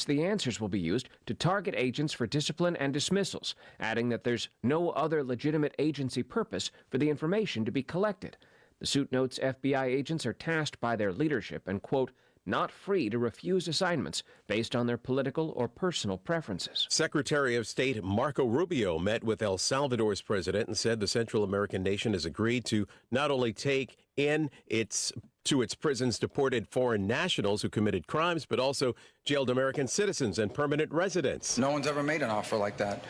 The answers will be used to target agents for discipline and dismissals, adding that there's no other legitimate agency purpose for the information to be collected. The suit notes FBI agents are tasked by their leadership and, quote, not free to refuse assignments based on their political or personal preferences. Secretary of State Marco Rubio met with El Salvador's president and said the Central American nation has agreed to not only take in its prisons deported foreign nationals who committed crimes, but also jailed American citizens and permanent residents. No one's ever made an offer like that.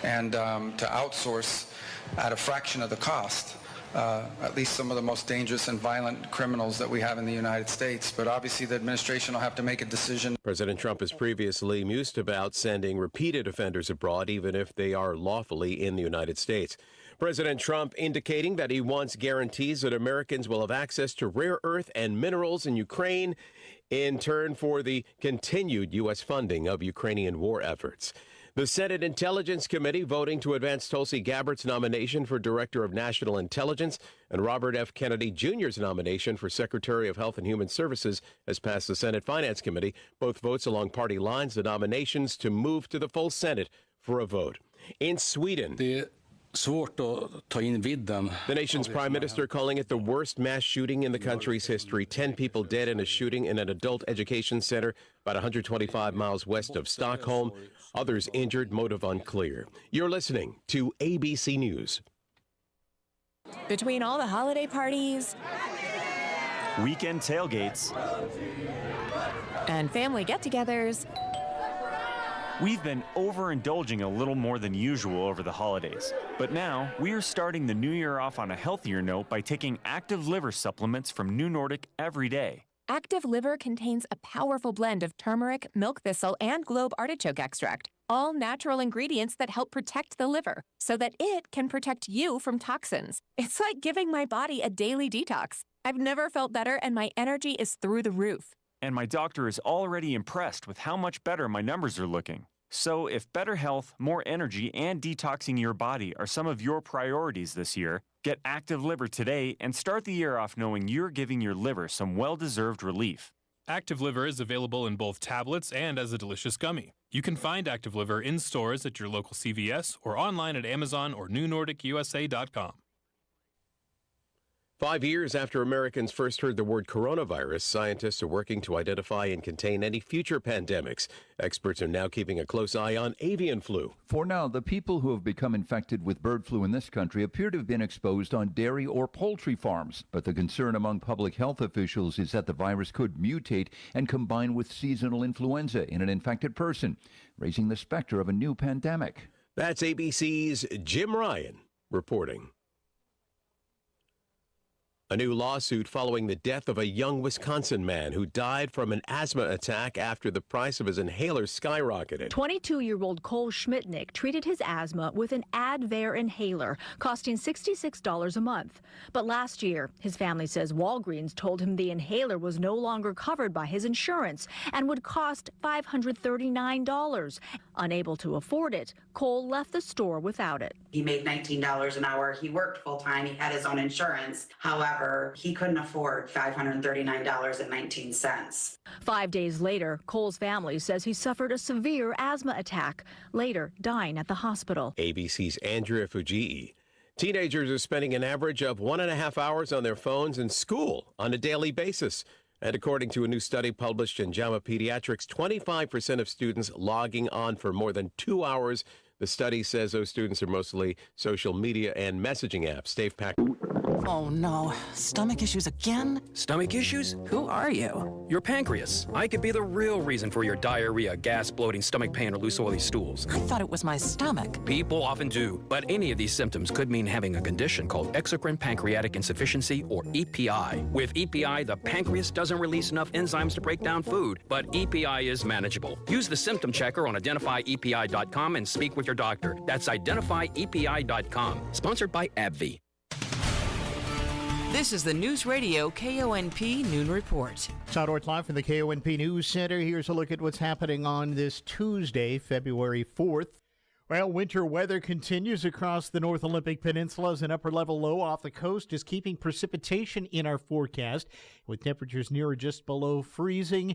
And to outsource at a fraction of the cost, at least some of the most dangerous and violent criminals that we have in the United States. But obviously the administration will have to make a decision. President Trump has previously mused about sending repeated offenders abroad, even if they are lawfully in the United States. President Trump indicating that he wants guarantees that Americans will have access to rare earth and minerals in Ukraine in turn for the continued U.S. funding of Ukrainian war efforts. The Senate Intelligence Committee voting to advance Tulsi Gabbard's nomination for Director of National Intelligence and Robert F. Kennedy Jr.'s nomination for Secretary of Health and Human Services has passed the Senate Finance Committee. Both votes along party lines, the nominations to move to the full Senate for a vote. In Sweden, the nation's prime minister calling it the worst mass shooting in the country's history. 10 people dead in a shooting in an adult education center about 125 miles west of Stockholm. Others injured, motive unclear. You're listening to ABC News. Between all the holiday parties, weekend tailgates, and family get-togethers, we've been overindulging a little more than usual over the holidays. But now, we are starting the new year off on a healthier note by taking Active Liver supplements from New Nordic every day. Active Liver contains a powerful blend of turmeric, milk thistle, and globe artichoke extract, all natural ingredients that help protect the liver so that it can protect you from toxins. It's like giving my body a daily detox. I've never felt better, and my energy is through the roof. And my doctor is already impressed with how much better my numbers are looking. So if better health, more energy, and detoxing your body are some of your priorities this year, get Active Liver today and start the year off knowing you're giving your liver some well-deserved relief. Active Liver is available in both tablets and as a delicious gummy. You can find Active Liver in stores at your local CVS or online at Amazon or newnordicusa.com. 5 years after Americans first heard the word coronavirus, scientists are working to identify and contain any future pandemics. Experts are now keeping a close eye on avian flu. For now, the people who have become infected with bird flu in this country appear to have been exposed on dairy or poultry farms. But the concern among public health officials is that the virus could mutate and combine with seasonal influenza in an infected person, raising the specter of a new pandemic. That's ABC's Jim Ryan reporting. A new lawsuit following the death of a young Wisconsin man who died from an asthma attack after the price of his inhaler skyrocketed. 22-year-old Cole Schmitnick treated his asthma with an Advair inhaler, costing $66 a month. But last year, his family says Walgreens told him the inhaler was no longer covered by his insurance and would cost $539. Unable to afford it, Cole left the store without it. He made $19 an hour. He worked full-time. He had his own insurance. However, he couldn't afford $539.19. 5 days later, Cole's family says he suffered a severe asthma attack, later dying at the hospital. ABC's Andrea Fujii. Teenagers are spending an average of 1.5 hours on their phones in school on a daily basis. And according to a new study published in JAMA Pediatrics, 25% of students logging on for more than 2 hours. The study says those students are mostly social media and messaging apps. Dave Packer. Oh no, stomach issues again? Stomach issues? Who are you? Your pancreas. I could be the real reason for your diarrhea, gas, bloating, stomach pain, or loose oily stools. I thought it was my stomach. People often do, but any of these symptoms could mean having a condition called exocrine pancreatic insufficiency, or EPI. With EPI, the pancreas doesn't release enough enzymes to break down food, but EPI is manageable. Use the symptom checker on identifyepi.com and speak with your doctor. That's identifyepi.com. Sponsored by AbbVie. This is the Newsradio KONP Noon Report. Todd Ort live from the KONP News Center. Here's a look at what's happening on this Tuesday, February 4th. Well, winter weather continues across the North Olympic Peninsula as an upper-level low off the coast is keeping precipitation in our forecast. With temperatures near or just below freezing,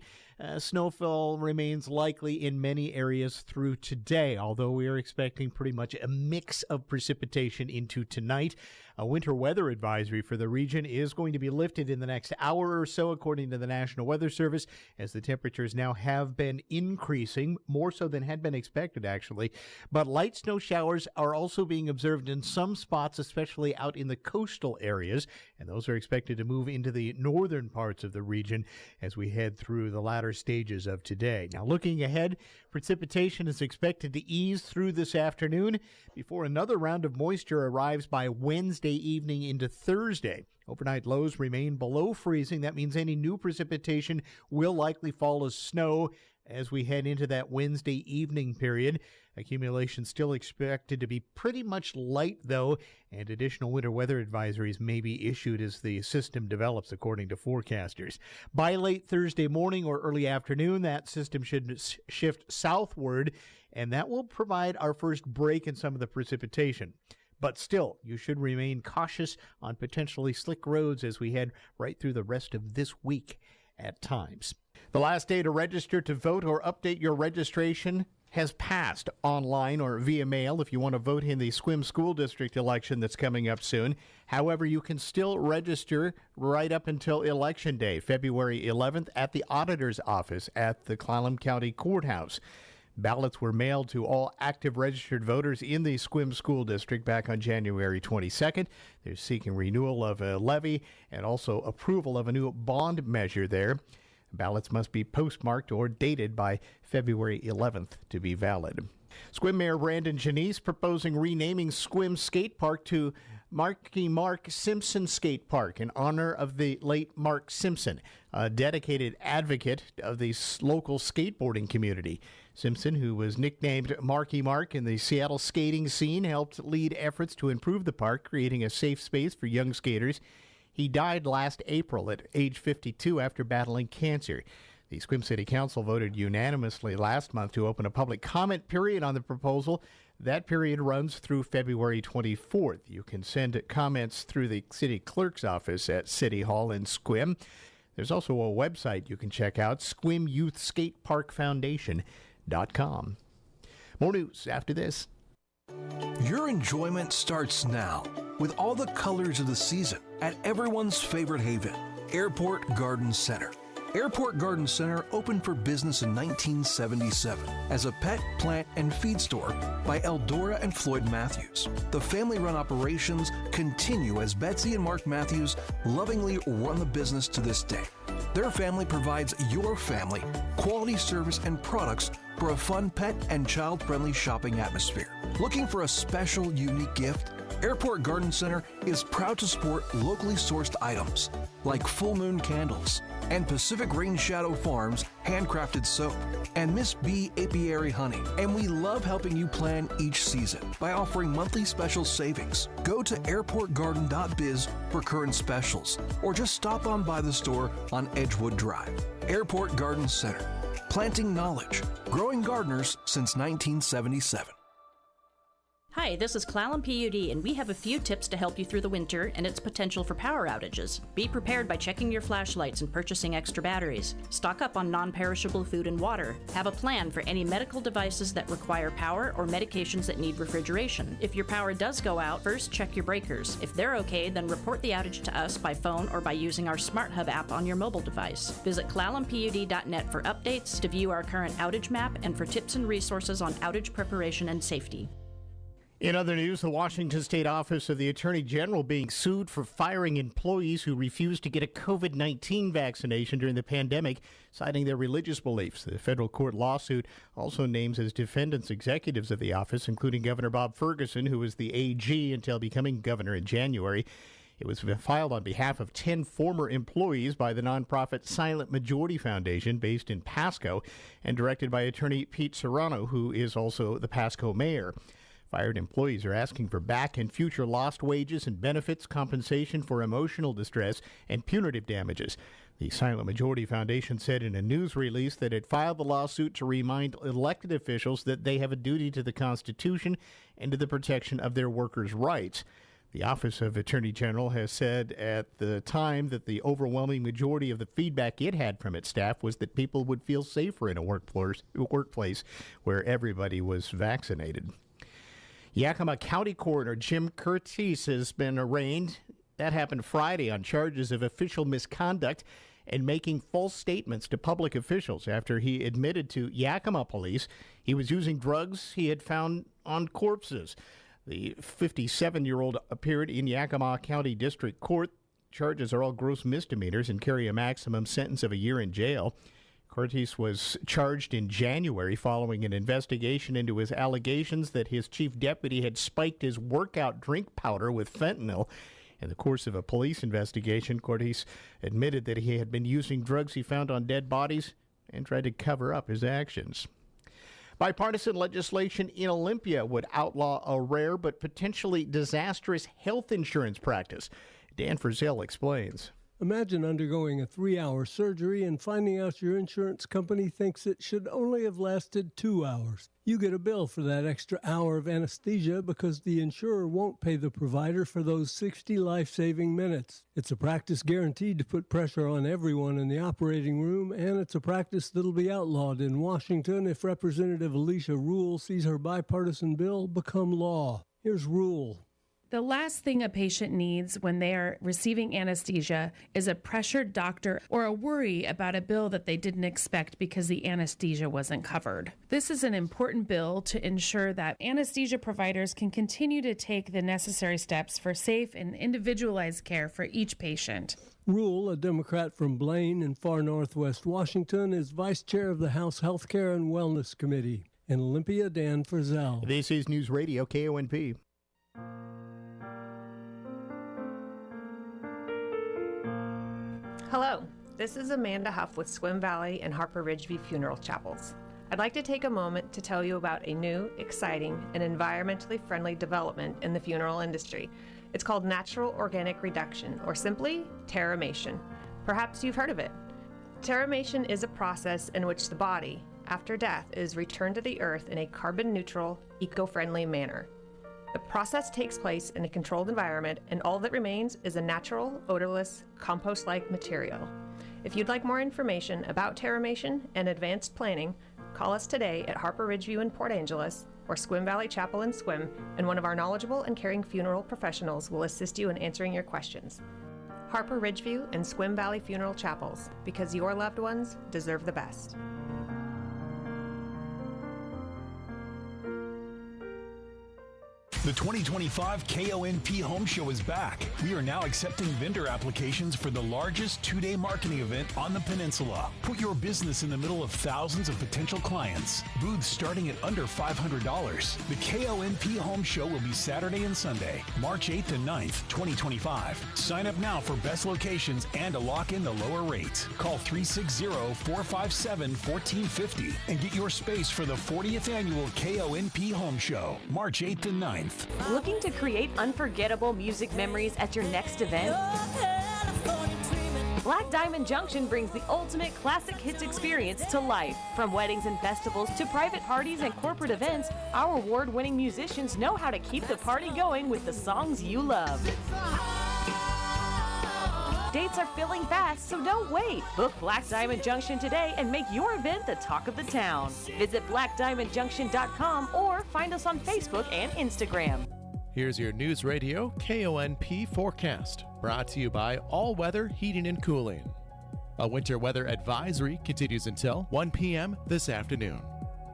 snowfall remains likely in many areas through today, although we are expecting pretty much a mix of precipitation into tonight. A winter weather advisory for the region is going to be lifted in the next hour or so, according to the National Weather Service, as the temperatures now have been increasing, more so than had been expected, actually. But light snow showers are also being observed in some spots, especially out in the coastal areas, and those are expected to move into the northern parts of the region as we head through the latter stages of today. Now, looking ahead, precipitation is expected to ease through this afternoon before another round of moisture arrives by Wednesday evening into Thursday. Overnight lows remain below freezing. That means any new precipitation will likely fall as snow as we head into that Wednesday evening period. Accumulation still expected to be pretty much light, though, and additional winter weather advisories may be issued as the system develops, according to forecasters. By late Thursday morning or early afternoon, that system should shift southward, and that will provide our first break in some of the precipitation. But still, you should remain cautious on potentially slick roads as we head right through the rest of this week at times. The last day to register to vote or update your registration has passed online or via mail if you want to vote in the Sequim School District election that's coming up soon. However, you can still register right up until Election Day, February 11th, at the Auditor's Office at the Clallam County Courthouse. Ballots were mailed to all active registered voters in the Sequim School District back on January 22nd. They're seeking renewal of a levy and also approval of a new bond measure there. Ballots must be postmarked or dated by February 11th to be valid. Sequim Mayor Brandon Janice proposing renaming Sequim Skate Park to Marky Mark Simpson Skate Park in honor of the late Mark Simpson, a dedicated advocate of the local skateboarding community. Simpson, who was nicknamed Marky Mark in the Seattle skating scene, helped lead efforts to improve the park, creating a safe space for young skaters. He died last April at age 52 after battling cancer. The Sequim City Council voted unanimously last month to open a public comment period on the proposal. That period runs through February 24th. You can send comments through the city clerk's office at City Hall in Sequim. There's also a website you can check out, SequimYouthSkateParkFoundation.com. More news after this. Your enjoyment starts now with all the colors of the season at everyone's favorite haven, Airport Garden Center. Airport Garden Center opened for business in 1977 as a pet, plant, and feed store by Eldora and Floyd Matthews. The family-run operations continue as Betsy and Mark Matthews lovingly run the business to this day. Their family provides your family quality service and products for a fun pet and child-friendly shopping atmosphere. Looking for a special, unique gift? Airport Garden Center is proud to support locally sourced items like Full Moon Candles and Pacific Rain Shadow Farms handcrafted soap and Miss B Apiary Honey. And we love helping you plan each season by offering monthly special savings. Go to airportgarden.biz for current specials or just stop on by the store on Edgewood Drive. Airport Garden Center. Planting knowledge. Growing gardeners since 1977. Hi, this is Clallam PUD, and we have a few tips to help you through the winter and its potential for power outages. Be prepared by checking your flashlights and purchasing extra batteries. Stock up on non-perishable food and water. Have a plan for any medical devices that require power or medications that need refrigeration. If your power does go out, first check your breakers. If they're okay, then report the outage to us by phone or by using our Smart Hub app on your mobile device. Visit clallampud.net for updates, to view our current outage map, and for tips and resources on outage preparation and safety. In other news, the Washington State Office of the Attorney General being sued for firing employees who refused to get a COVID-19 vaccination during the pandemic, citing their religious beliefs. The federal court lawsuit also names as defendants executives of the office, including Governor Bob Ferguson, who was the AG until becoming governor in January. It was filed on behalf of 10 former employees by the nonprofit Silent Majority Foundation based in Pasco and directed by attorney Pete Serrano, who is also the Pasco mayor. Fired employees are asking for back and future lost wages and benefits, compensation for emotional distress, and punitive damages. The Silent Majority Foundation said in a news release that it filed the lawsuit to remind elected officials that they have a duty to the Constitution and to the protection of their workers' rights. The Office of Attorney General has said at the time that the overwhelming majority of the feedback it had from its staff was that people would feel safer in a workplace where everybody was vaccinated. Yakima County Coroner Jim Curtis has been arraigned. That happened Friday on charges of official misconduct and making false statements to public officials after he admitted to Yakima police he was using drugs he had found on corpses. The 57-year-old appeared in Yakima County District Court. Charges are all gross misdemeanors and carry a maximum sentence of a year in jail. Curtis was charged in January following an investigation into his allegations that his chief deputy had spiked his workout drink powder with fentanyl. In the course of a police investigation, Curtis admitted that he had been using drugs he found on dead bodies and tried to cover up his actions. Bipartisan legislation in Olympia would outlaw a rare but potentially disastrous health insurance practice. Dan Frizzell explains. Imagine undergoing a 3-hour surgery and finding out your insurance company thinks it should only have lasted 2 hours. You get a bill for that extra hour of anesthesia because the insurer won't pay the provider for those 60 life-saving minutes. It's a practice guaranteed to put pressure on everyone in the operating room, and it's a practice that'll be outlawed in Washington if Representative Alicia Rule sees her bipartisan bill become law. Here's Rule. The last thing a patient needs when they are receiving anesthesia is a pressured doctor or a worry about a bill that they didn't expect because the anesthesia wasn't covered. This is an important bill to ensure that anesthesia providers can continue to take the necessary steps for safe and individualized care for each patient. Rule, a Democrat from Blaine in far northwest Washington, is vice chair of the House Health Care and Wellness Committee. In Olympia, Dan Frizzell. This is News Radio KONP. Hello, this is Amanda Huff with Swim Valley and Harper Ridgeview Funeral Chapels. I'd like to take a moment to tell you about a new, exciting, and environmentally friendly development in the funeral industry. It's called Natural Organic Reduction, or simply Terramation. Perhaps you've heard of it. Terramation is a process in which the body, after death, is returned to the earth in a carbon-neutral, eco-friendly manner. The process takes place in a controlled environment, and all that remains is a natural, odorless, compost-like material. If you'd like more information about Terramation and advanced planning, call us today at Harper Ridgeview in Port Angeles or Swim Valley Chapel and Swim, and one of our knowledgeable and caring funeral professionals will assist you in answering your questions. Harper Ridgeview and Swim Valley Funeral Chapels, because your loved ones deserve the best. The 2025 KONP Home Show is back. We are now accepting vendor applications for the largest two-day marketing event on the peninsula. Put your business in the middle of thousands of potential clients. Booths starting at under $500. The KONP Home Show will be Saturday and Sunday, March 8th and 9th, 2025. Sign up now for best locations and to lock in the lower rates. Call 360-457-1450 and get your space for the 40th annual KONP Home Show, March 8th and 9th. Looking to create unforgettable music memories at your next event? Black Diamond Junction brings the ultimate classic hits experience to life. From weddings and festivals to private parties and corporate events, our award-winning musicians know how to keep the party going with the songs you love. Dates are filling fast, so don't wait. Book Black Diamond Junction today and make your event the talk of the town. Visit blackdiamondjunction.com or find us on Facebook and Instagram. Here's your News Radio KONP forecast, brought to you by All Weather Heating and Cooling. A winter weather advisory continues until 1 p.m. this afternoon.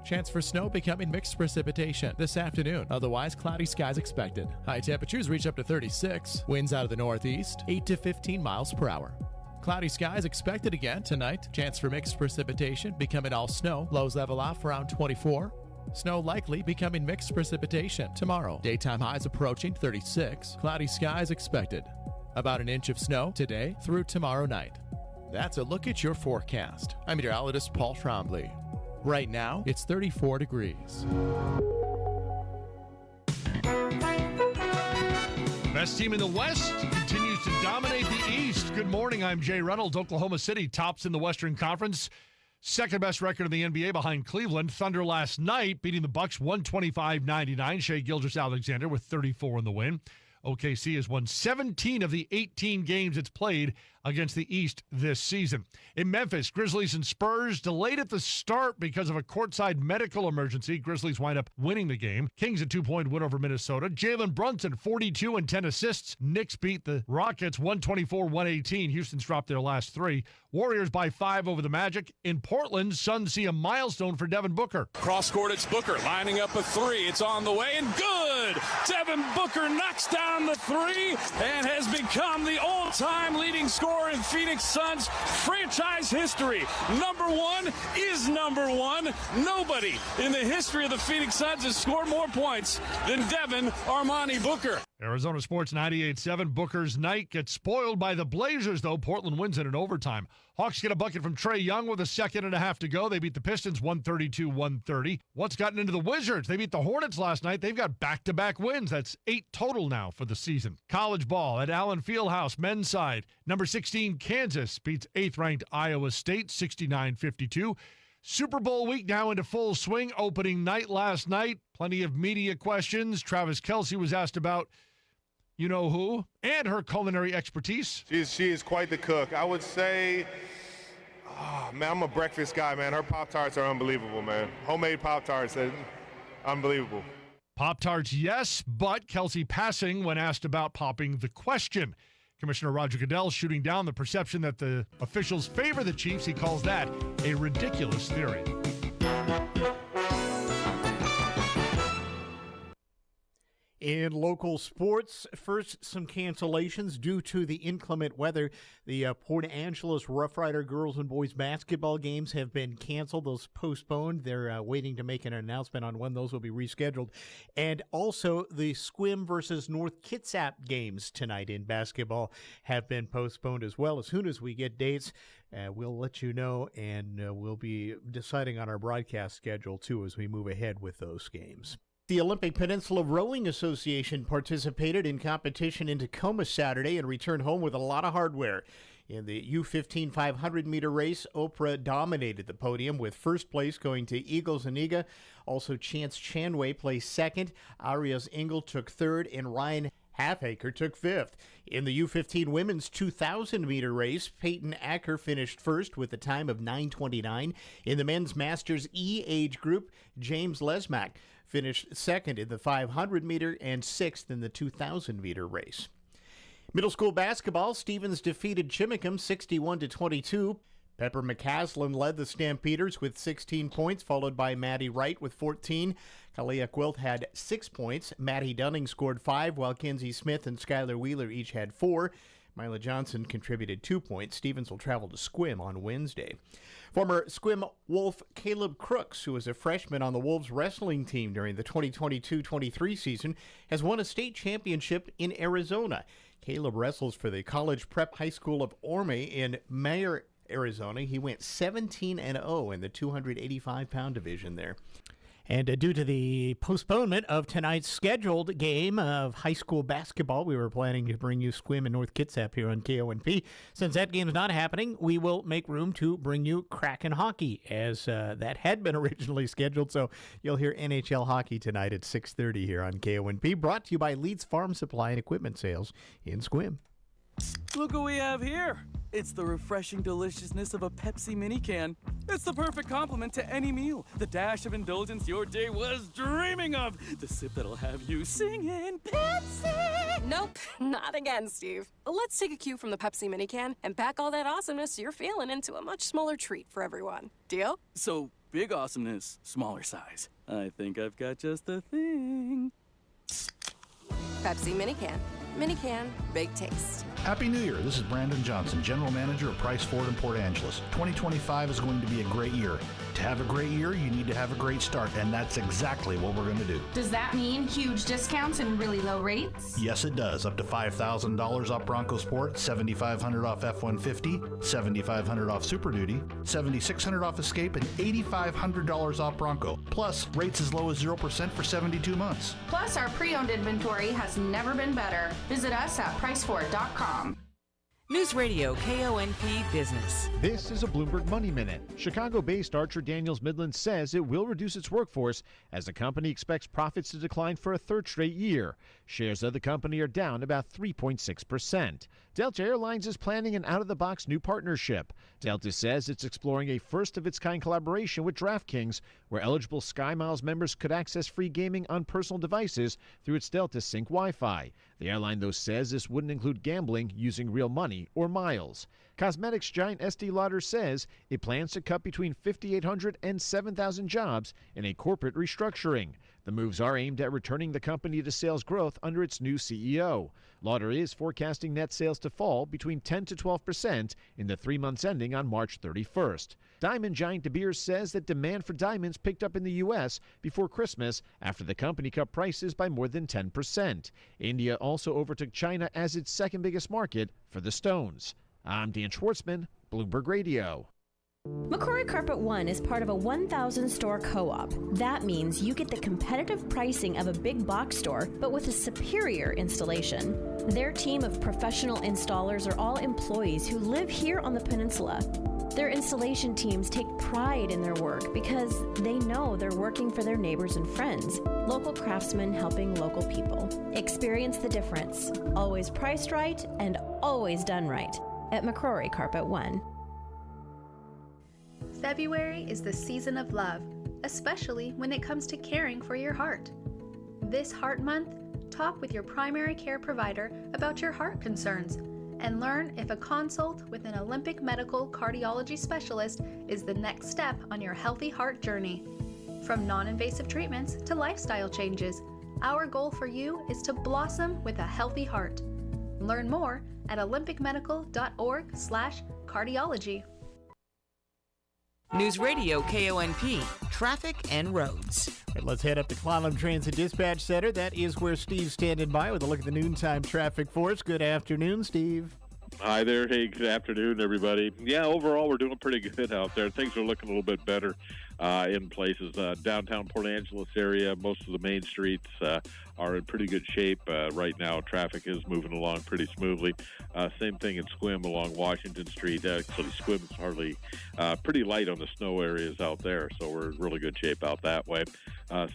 Chance for snow becoming mixed precipitation this afternoon. Otherwise, cloudy skies expected. High temperatures reach up to 36. Winds out of the northeast, 8 to 15 miles per hour. Cloudy skies expected again tonight. Chance for mixed precipitation becoming all snow. Lows level off around 24. Snow likely becoming mixed precipitation tomorrow. Daytime highs approaching 36. Cloudy skies expected. About an inch of snow today through tomorrow night. That's a look at your forecast. I'm meteorologist Paul Trombley. Right now, it's 34 degrees. Best team in the West continues to dominate the East. Good morning, I'm Jay Reynolds. Oklahoma City tops in the Western Conference. Second best record in the NBA behind Cleveland. Thunder last night beating the Bucks 125-99. Shai Gilgeous-Alexander with 34 in the win. OKC has won 17 of the 18 games it's played against the East this season. In Memphis, Grizzlies and Spurs delayed at the start because of a courtside medical emergency. Grizzlies wind up winning the game. Kings a 2-point win over Minnesota. Jalen Brunson, 42 and 10 assists. Knicks beat the Rockets 124-118. Houston's dropped their last 3. Warriors by 5 over the Magic. In Portland, Suns see a milestone for Devin Booker. Cross court, it's Booker lining up a 3. It's on the way and good. Devin Booker knocks down the 3 and has become the all-time leading scorer in Phoenix Suns franchise history. Number 1 is number 1. Nobody in the history of the Phoenix Suns has scored more points than Devin Armani Booker. Arizona Sports 98.7. Booker's night gets spoiled by the Blazers, though. Portland wins it in overtime. Hawks get a bucket from Trae Young with a second and a half to go. They beat the Pistons 132-130. What's gotten into the Wizards? They beat the Hornets last night. They've got back-to-back wins. That's 8 total now for the season. College ball at Allen Fieldhouse, men's side. Number 16, Kansas beats 8th-ranked Iowa State 69-52. Super Bowl week now into full swing. Opening night last night. Plenty of media questions. Travis Kelce was asked about you-know-who and her culinary expertise. She is quite the cook. I would say, man, I'm a breakfast guy, man. Her Pop-Tarts are unbelievable, man. Homemade Pop-Tarts, they're unbelievable. Pop-Tarts, yes, but Kelce passing when asked about popping the question. Commissioner Roger Goodell shooting down the perception that the officials favor the Chiefs. He calls that a ridiculous theory. In local sports, first, some cancellations due to the inclement weather. The Port Angeles Rough Rider girls and boys basketball games have been canceled. Those postponed. They're waiting to make an announcement on when those will be rescheduled. And also, the Sequim versus North Kitsap games tonight in basketball have been postponed as well. As soon as we get dates, we'll let you know, and we'll be deciding on our broadcast schedule, too, as we move ahead with those games. The Olympic Peninsula Rowing Association participated in competition in Tacoma Saturday and returned home with a lot of hardware. In the U15 500-meter race, Oprah dominated the podium, with first place going to Eagles Aniga. Also, Chance Chanway placed second. Arias Engel took third, and Ryan Halfacre took fifth. In the U15 women's 2,000-meter race, Peyton Acker finished first with a time of 9:29. In the men's Masters E age group, James Lesmack finished second in the 500-meter and sixth in the 2,000-meter race. Middle school basketball, Stevens defeated Chimicum 61-22. Pepper McCaslin led the Stampeders with 16 points, followed by Maddie Wright with 14. Kalia Quilt had 6 points. Maddie Dunning scored 5, while Kinsey Smith and Skylar Wheeler each had 4. Mila Johnson contributed 2 points. Stevens will travel to Sequim on Wednesday. Former Sequim Wolf Caleb Crooks, who was a freshman on the Wolves wrestling team during the 2022-23 season, has won a state championship in Arizona. Caleb wrestles for the College Prep High School of Orme in Mayer, Arizona. He went 17-0 in the 285-pound division there. And due to the postponement of tonight's scheduled game of high school basketball, we were planning to bring you Sequim and North Kitsap here on KONP. Since that game's not happening, we will make room to bring you Kraken hockey, as that had been originally scheduled. So you'll hear NHL hockey tonight at 6:30 here on KONP, brought to you by Leeds Farm Supply and Equipment Sales in Sequim. Look what we have here. It's the refreshing deliciousness of a Pepsi mini can. It's the perfect complement to any meal. The dash of indulgence your day was dreaming of. The sip that'll have you singing Pepsi. Nope, not again, Steve. Let's take a cue from the Pepsi mini can and pack all that awesomeness you're feeling into a much smaller treat for everyone. Deal? So, big awesomeness, smaller size. I think I've got just the thing. Pepsi mini can. Mini can, big taste. Happy New Year. This is Brandon Johnson, General Manager of Price Ford in Port Angeles. 2025 is going to be a great year. To have a great year, you need to have a great start, and that's exactly what we're going to do. Does that mean huge discounts and really low rates? Yes, it does. Up to $5,000 off Bronco Sport, $7,500 off F-150, $7,500 off Super Duty, $7,600 off Escape, and $8,500 off Bronco. Plus, rates as low as 0% for 72 months. Plus, our pre-owned inventory has never been better. Visit us at priceford.com. Newsradio KONP Business. This is a Bloomberg Money Minute. Chicago-based Archer Daniels Midland says it will reduce its workforce as the company expects profits to decline for a third straight year. Shares of the company are down about 3.6%. Delta Airlines is planning an out-of-the-box new partnership. Delta says it's exploring a first-of-its-kind collaboration with DraftKings, where eligible SkyMiles members could access free gaming on personal devices through its Delta Sync Wi-Fi. The airline, though, says this wouldn't include gambling using real money or miles. Cosmetics giant Estee Lauder says it plans to cut between 5,800 and 7,000 jobs in a corporate restructuring. The moves are aimed at returning the company to sales growth under its new CEO. Lauder is forecasting net sales to fall between 10 to 12% in the 3 months ending on March 31st. Diamond giant De Beers says that demand for diamonds picked up in the U.S. before Christmas after the company cut prices by more than 10%. India also overtook China as its second biggest market for the stones. I'm Dan Schwartzman, Bloomberg Radio. McCrory Carpet One is part of a 1,000 store co-op. That means you get the competitive pricing of a big box store, but with a superior installation. Their team of professional installers are all employees who live here on the peninsula. Their installation teams take pride in their work because they know they're working for their neighbors and friends. Local craftsmen helping local people. Experience the difference. Always priced right and always done right at McCrory Carpet One. February is the season of love, especially when it comes to caring for your heart. This Heart Month, talk with your primary care provider about your heart concerns and learn if a consult with an Olympic medical cardiology specialist is the next step on your healthy heart journey. From non-invasive treatments to lifestyle changes, our goal for you is to blossom with a healthy heart. Learn more at olympicmedical.org/cardiology. Newsradio KONP, traffic and roads. Right, let's head up to Clallam Transit Dispatch Center. That is where Steve's standing by with a look at the noontime traffic for us. Good afternoon, Steve. Hi there. Hey, good afternoon, everybody. Yeah, overall, we're doing pretty good out there. Things are looking a little bit better in places. Downtown Port Angeles area, most of the main streets are in pretty good shape. Right now, traffic is moving along pretty smoothly. Same thing in Squim along Washington Street. Actually, Squim's hardly pretty light on the snow areas out there, so we're in really good shape out that way.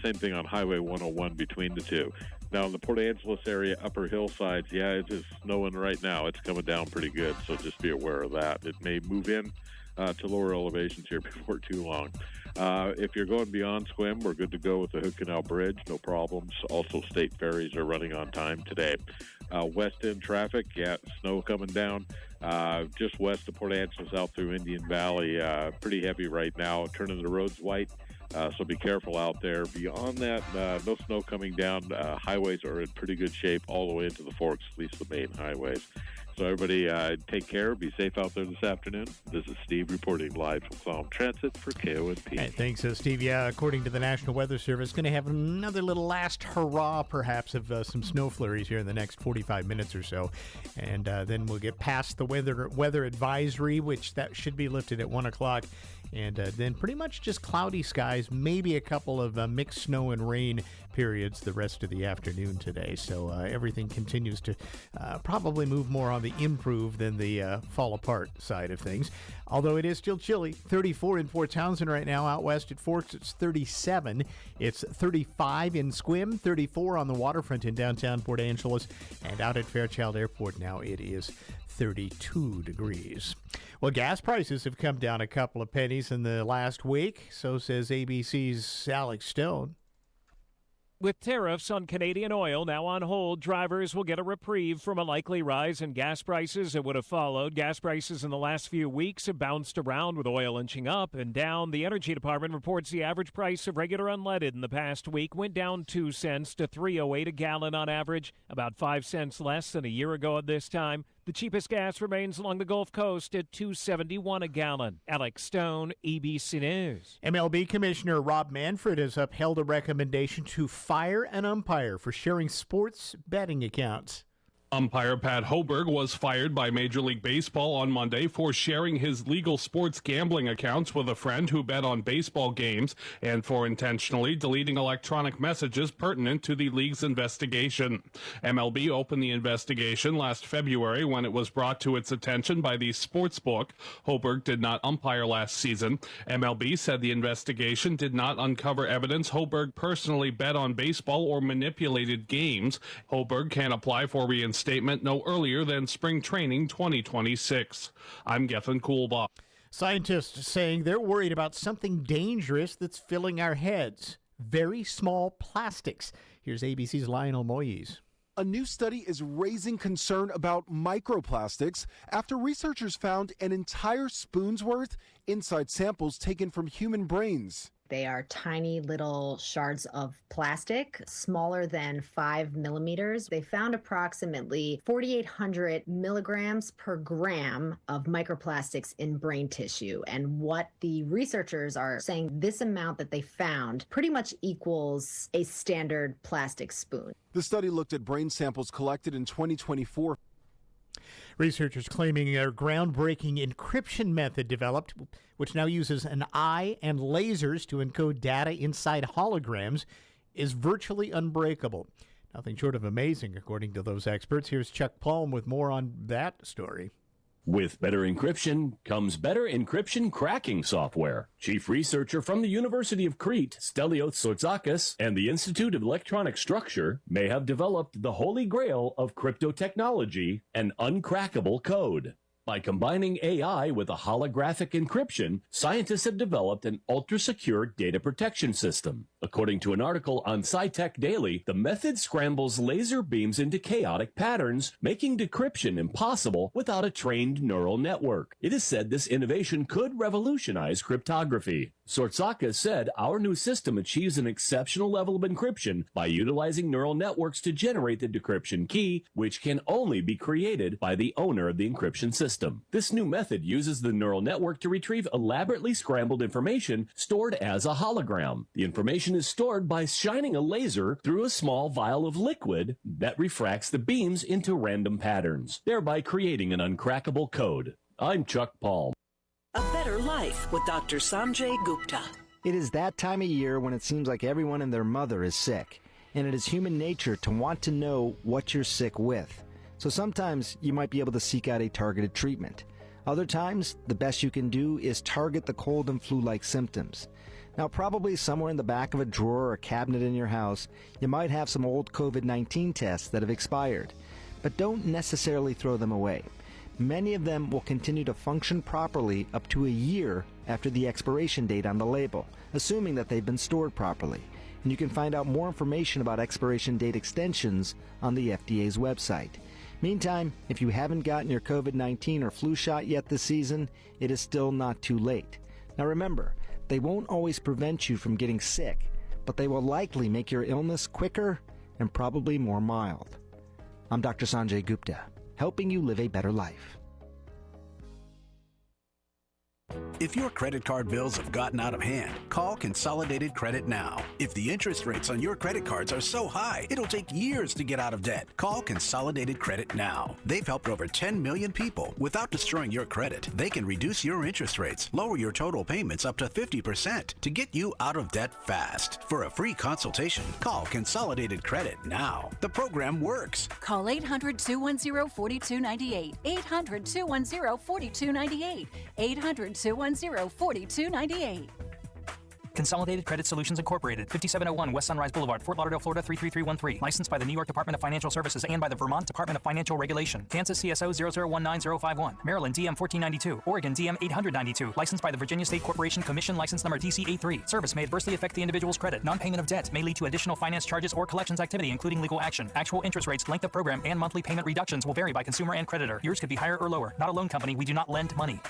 Same thing on Highway 101 between the two. Now, in the Port Angeles area, upper hillsides, yeah, it is snowing right now. It's coming down pretty good, so just be aware of that. It may move in to lower elevations here before too long. If you're going beyond Squim, we're good to go with the Hood Canal Bridge, no problems. Also, state ferries are running on time today. West End traffic, yeah, snow coming down. Just west of Port Angeles out through Indian Valley, pretty heavy right now, turning the roads white. So be careful out there. Beyond that, no snow coming down. Highways are in pretty good shape all the way into the Forks, at least the main highways. So everybody take care. Be safe out there this afternoon. This is Steve reporting live from Clallam Transit for KONP. Hey, thanks, Steve. Yeah, according to the National Weather Service, going to have another little last hurrah, perhaps, of some snow flurries here in the next 45 minutes or so. And then we'll get past the weather advisory, which that should be lifted at 1 o'clock. And then pretty much just cloudy skies, maybe a couple of mixed snow and rain periods the rest of the afternoon today. So everything continues to probably move more on the improve than the fall apart side of things. Although it is still chilly. 34 in Fort Townsend right now. Out west at Forks, it's 37. It's 35 in Squim, 34 on the waterfront in downtown Port Angeles. And out at Fairchild Airport now it is 32 degrees. Well, gas prices have come down a couple of pennies in the last week, so says ABC's Alex Stone. With tariffs on Canadian oil now on hold, drivers will get a reprieve from a likely rise in gas prices that would have followed. Gas prices in the last few weeks have bounced around with oil inching up and down. The Energy Department reports the average price of regular unleaded in the past week went down 2 cents to $3.08 a gallon on average, about 5 cents less than a year ago at this time. The cheapest gas remains along the Gulf Coast at $2.71 a gallon. Alex Stone, ABC News. MLB Commissioner Rob Manfred has upheld a recommendation to fire an umpire for sharing sports betting accounts. Umpire Pat Hoiberg was fired by Major League Baseball on Monday for sharing his legal sports gambling accounts with a friend who bet on baseball games and for intentionally deleting electronic messages pertinent to the league's investigation. MLB opened the investigation last February when it was brought to its attention by the sportsbook. Hoiberg did not umpire last season. MLB said the investigation did not uncover evidence Hoiberg personally bet on baseball or manipulated games. Hoiberg can apply for reinstatement no earlier than spring training 2026. I'm Gethin Coolbaugh. Scientists saying they're worried about something dangerous that's filling our heads. Very small plastics. Here's ABC's Lionel Moyes. A new study is raising concern about microplastics after researchers found an entire spoon's worth inside samples taken from human brains. They are tiny little shards of plastic, smaller than 5 millimeters. They found approximately 4,800 milligrams per gram of microplastics in brain tissue. And what the researchers are saying, this amount that they found pretty much equals a standard plastic spoon. The study looked at brain samples collected in 2024. Researchers claiming their groundbreaking encryption method developed, which now uses an eye and lasers to encode data inside holograms, is virtually unbreakable. Nothing short of amazing, according to those experts. Here's Chuck Palm with more on that story. With better encryption comes better encryption cracking software. Chief researcher from the University of Crete, Stelios Tsourtzakis, and the Institute of Electronic Structure may have developed the holy grail of crypto technology, an uncrackable code. By combining AI with a holographic encryption, scientists have developed an ultra-secure data protection system. According to an article on SciTech Daily, the method scrambles laser beams into chaotic patterns, making decryption impossible without a trained neural network. It is said this innovation could revolutionize cryptography. Tsourtzakis said our new system achieves an exceptional level of encryption by utilizing neural networks to generate the decryption key, which can only be created by the owner of the encryption system. This new method uses the neural network to retrieve elaborately scrambled information stored as a hologram. The information is stored by shining a laser through a small vial of liquid that refracts the beams into random patterns, thereby creating an uncrackable code. I'm Chuck Palm. A Better Life with Dr. Sanjay Gupta. It is that time of year when it seems like everyone and their mother is sick, and it is human nature to want to know what you're sick with. So sometimes you might be able to seek out a targeted treatment. Other times, the best you can do is target the cold and flu-like symptoms. Now, probably somewhere in the back of a drawer or cabinet in your house, you might have some old COVID-19 tests that have expired, but don't necessarily throw them away. Many of them will continue to function properly up to a year after the expiration date on the label, assuming that they've been stored properly. And you can find out more information about expiration date extensions on the FDA's website. Meantime, if you haven't gotten your COVID-19 or flu shot yet this season, it is still not too late. Now remember, they won't always prevent you from getting sick, but they will likely make your illness quicker and probably more mild. I'm Dr. Sanjay Gupta, helping you live a better life. If your credit card bills have gotten out of hand, call Consolidated Credit now. If the interest rates on your credit cards are so high, it'll take years to get out of debt. Call Consolidated Credit now. They've helped over 10 million people without destroying your credit. They can reduce your interest rates, lower your total payments up to 50% to get you out of debt fast. For a free consultation, call Consolidated Credit now. The program works. Call 800-210-4298. 800-210-4298. 800-210-4298. Consolidated Credit Solutions Incorporated, 5701 West Sunrise Boulevard, Fort Lauderdale, Florida 33313. Licensed by the New York Department of Financial Services and by the Vermont Department of Financial Regulation. Kansas CSO 0019051. Maryland DM 1492. Oregon DM 892. Licensed by the Virginia State Corporation Commission License Number TC83. Service may adversely affect the individual's credit. Non-payment of debt may lead to additional finance charges or collections activity, including legal action. Actual interest rates, length of program, and monthly payment reductions will vary by consumer and creditor. Yours could be higher or lower. Not a loan company. We do not lend money.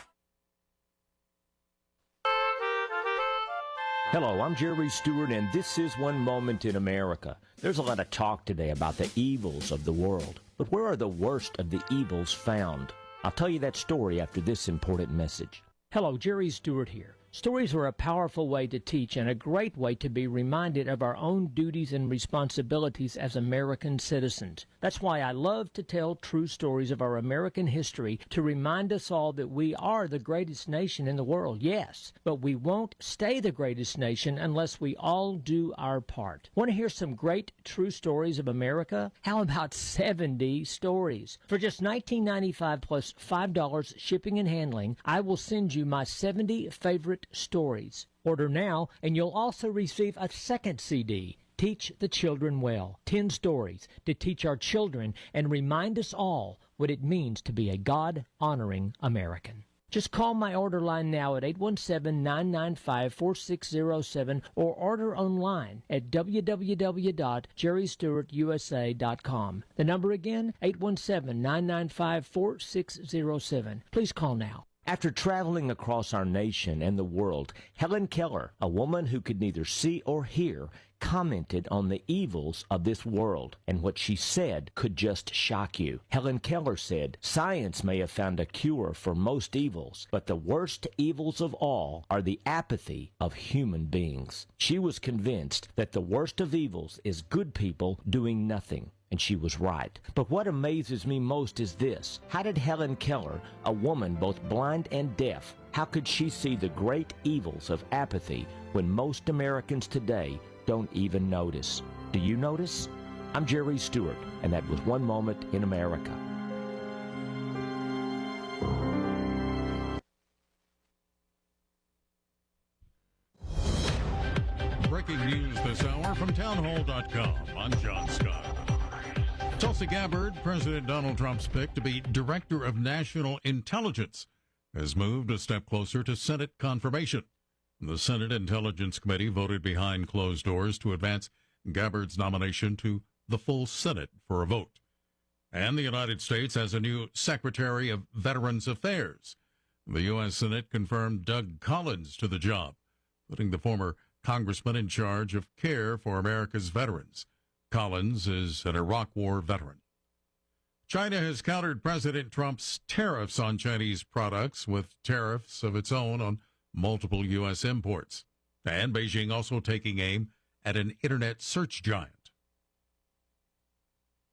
Hello, I'm Jerry Stewart, and this is One Moment in America. There's a lot of talk today about the evils of the world, but where are the worst of the evils found? I'll tell you that story after this important message. Hello, Jerry Stewart here. Stories are a powerful way to teach and a great way to be reminded of our own duties and responsibilities as American citizens. That's why I love to tell true stories of our American history to remind us all that we are the greatest nation in the world, yes, but we won't stay the greatest nation unless we all do our part. Want to hear some great true stories of America? How about 70 stories? For just $19.95 plus $5 shipping and handling, I will send you my 70 favorite stories. Order now, and you'll also receive a second CD, Teach the Children Well. 10 stories to teach our children and remind us all what it means to be a God-honoring American. Just call my order line now at 817-995-4607 or order online at www.jerrystewartusa.com. The number again, 817-995-4607. Please call now. After traveling across our nation and the world, Helen Keller, a woman who could neither see or hear, commented on the evils of this world, and what she said could just shock you. Helen Keller said, "Science may have found a cure for most evils, but the worst evils of all are the apathy of human beings." She was convinced that the worst of evils is good people doing nothing. And she was right. But what amazes me most is this. How did Helen Keller, a woman both blind and deaf, how could she see the great evils of apathy when most Americans today don't even notice? Do you notice? I'm Jerry Stewart, and that was One Moment in America. Breaking news this hour from townhall.com. I'm John Scott. Tulsi Gabbard, President Donald Trump's pick to be Director of National Intelligence, has moved a step closer to Senate confirmation. The Senate Intelligence Committee voted behind closed doors to advance Gabbard's nomination to the full Senate for a vote. And the United States has a new Secretary of Veterans Affairs. The U.S. Senate confirmed Doug Collins to the job, putting the former congressman in charge of care for America's veterans. Collins is an Iraq War veteran. China has countered President Trump's tariffs on Chinese products with tariffs of its own on multiple U.S. imports. And Beijing also taking aim at an internet search giant.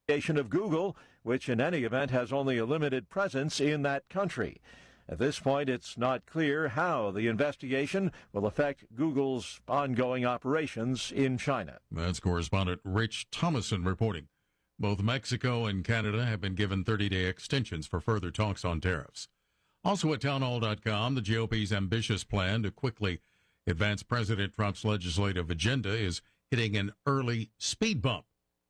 Of Google, which in any event has only a limited presence in that country. At this point, it's not clear how the investigation will affect Google's ongoing operations in China. That's correspondent Rich Thomason reporting. Both Mexico and Canada have been given 30-day extensions for further talks on tariffs. Also at townhall.com, the GOP's ambitious plan to quickly advance President Trump's legislative agenda is hitting an early speed bump,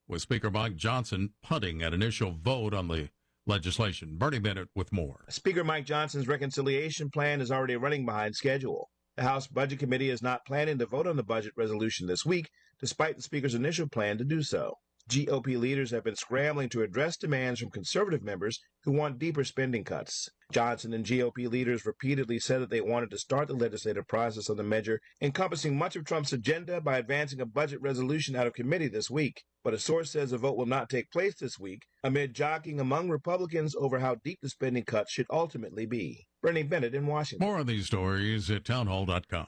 with Speaker Mike Johnson punting an initial vote on the legislation. Bernie Bennett with more. Speaker Mike Johnson's reconciliation plan is already running behind schedule. The House Budget Committee is not planning to vote on the budget resolution this week, despite the Speaker's initial plan to do so. GOP leaders have been scrambling to address demands from conservative members who want deeper spending cuts. Johnson and GOP leaders repeatedly said that they wanted to start the legislative process on the measure, encompassing much of Trump's agenda, by advancing a budget resolution out of committee this week. But a source says a vote will not take place this week, amid jockeying among Republicans over how deep the spending cuts should ultimately be. Bernie Bennett in Washington. More on these stories at townhall.com.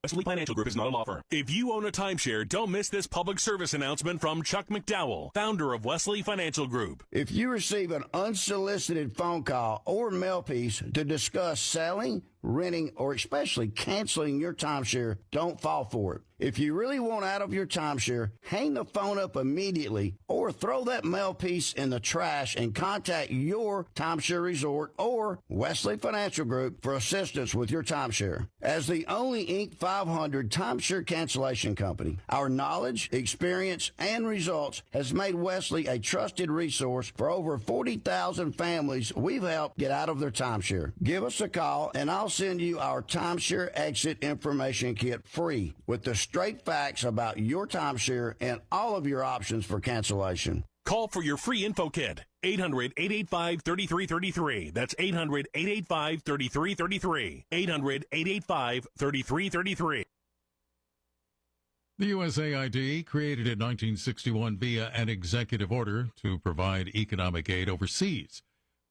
Wesley Financial Group is not a law firm. If you own a timeshare, don't miss this public service announcement from Chuck McDowell, founder of Wesley Financial Group. If you receive an unsolicited phone call or mail piece to discuss selling, renting, or especially canceling your timeshare, don't fall for it. If you really want out of your timeshare, hang the phone up immediately or throw that mail piece in the trash and contact your timeshare resort or Wesley Financial Group for assistance with your timeshare. As the only Inc. 500 timeshare cancellation company, our knowledge, experience, and results has made Wesley a trusted resource for over 40,000 families we've helped get out of their timeshare. Give us a call and I'll send you our timeshare exit information kit free with the straight facts about your timeshare and all of your options for cancellation. Call for your free info kit. 800-885-3333. That's 800-885-3333. 800-885-3333. The USAID, created in 1961 via an executive order to provide economic aid overseas.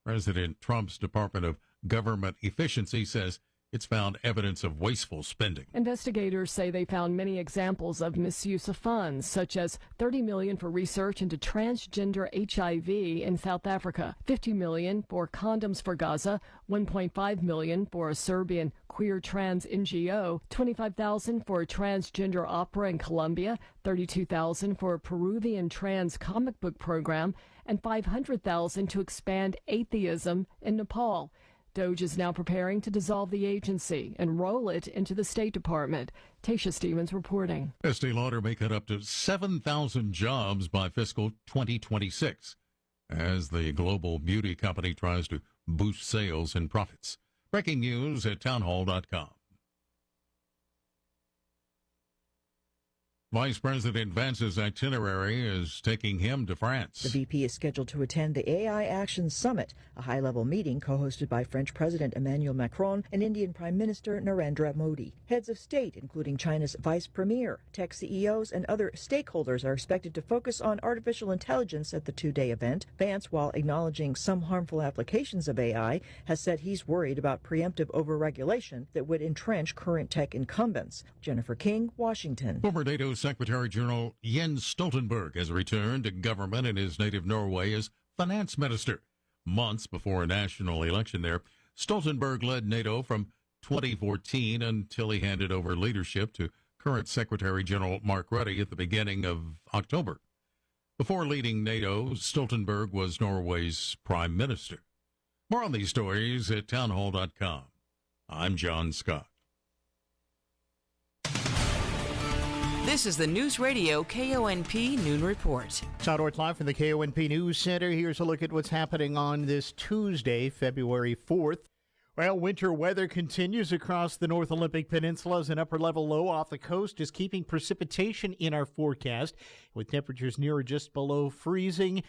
President Trump's Department of Government Efficiency says It's found evidence of wasteful spending. Investigators say they found many examples of misuse of funds, such as $30 million for research into transgender HIV in South Africa, $50 million for condoms for Gaza, $1.5 million for a Serbian queer trans NGO, $25,000 for a transgender opera in Colombia, $32,000 for a Peruvian trans comic book program, and $500,000 to expand atheism in Nepal. DOGE is now preparing to dissolve the agency and roll it into the State Department. Tasha Stevens reporting. Estee Lauder may cut up to 7,000 jobs by fiscal 2026 as the global beauty company tries to boost sales and profits. Breaking news at townhall.com. Vice President Vance's itinerary is taking him to France. The VP is scheduled to attend the AI Action Summit, a high-level meeting co-hosted by French President Emmanuel Macron and Indian Prime Minister Narendra Modi. Heads of state, including China's Vice Premier, tech CEOs, and other stakeholders are expected to focus on artificial intelligence at the two-day event. Vance, while acknowledging some harmful applications of AI, has said he's worried about preemptive overregulation that would entrench current tech incumbents. Jennifer King, Washington. Former NATO Secretary General Jens Stoltenberg has returned to government in his native Norway as finance minister. Months before a national election there, Stoltenberg led NATO from 2014 until he handed over leadership to current Secretary General Mark Rutte at the beginning of October. Before leading NATO, Stoltenberg was Norway's prime minister. More on these stories at townhall.com. I'm John Scott. This is the Newsradio KONP Noon Report. Southward live from the KONP News Center. Here's a look at what's happening on this Tuesday, February 4th. Well, winter weather continues across the North Olympic Peninsula as an upper-level low off the coast is keeping precipitation in our forecast, with temperatures near or just below freezing.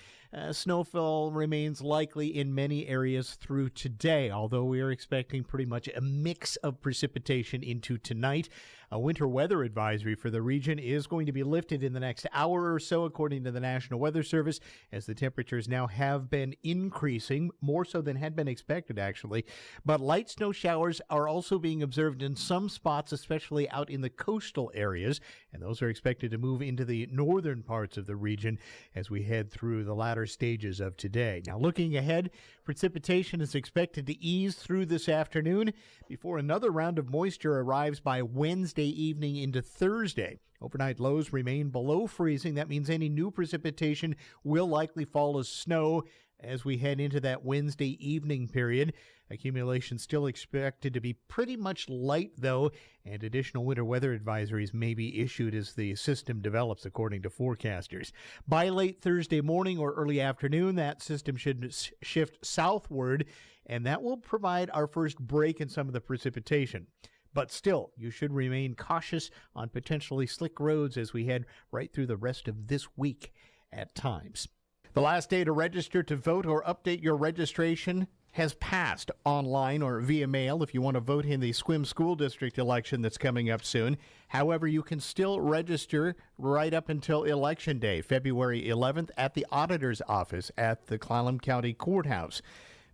Snowfall remains likely in many areas through today, although we are expecting pretty much a mix of precipitation into tonight. A winter weather advisory for the region is going to be lifted in the next hour or so, according to the National Weather Service, as the temperatures now have been increasing, more so than had been expected, actually. But light snow showers are also being observed in some spots, especially out in the coastal areas, and those are expected to move into the northern parts of the region as we head through the latter stages of today. Now, looking ahead, precipitation is expected to ease through this afternoon before another round of moisture arrives by Wednesday evening into Thursday. Overnight lows remain below freezing. That means any new precipitation will likely fall as snow as we head into that Wednesday evening period. Accumulation still expected to be pretty much light, though, and additional winter weather advisories may be issued as the system develops, according to forecasters. By late Thursday morning or early afternoon, that system should shift southward, and that will provide our first break in some of the precipitation. But still, you should remain cautious on potentially slick roads as we head right through the rest of this week at times. The last day to register to vote or update your registration has passed online or via mail if you want to vote in the Sequim School District election that's coming up soon. However, you can still register right up until Election Day, February 11th, at the Auditor's Office at the Clallam County Courthouse.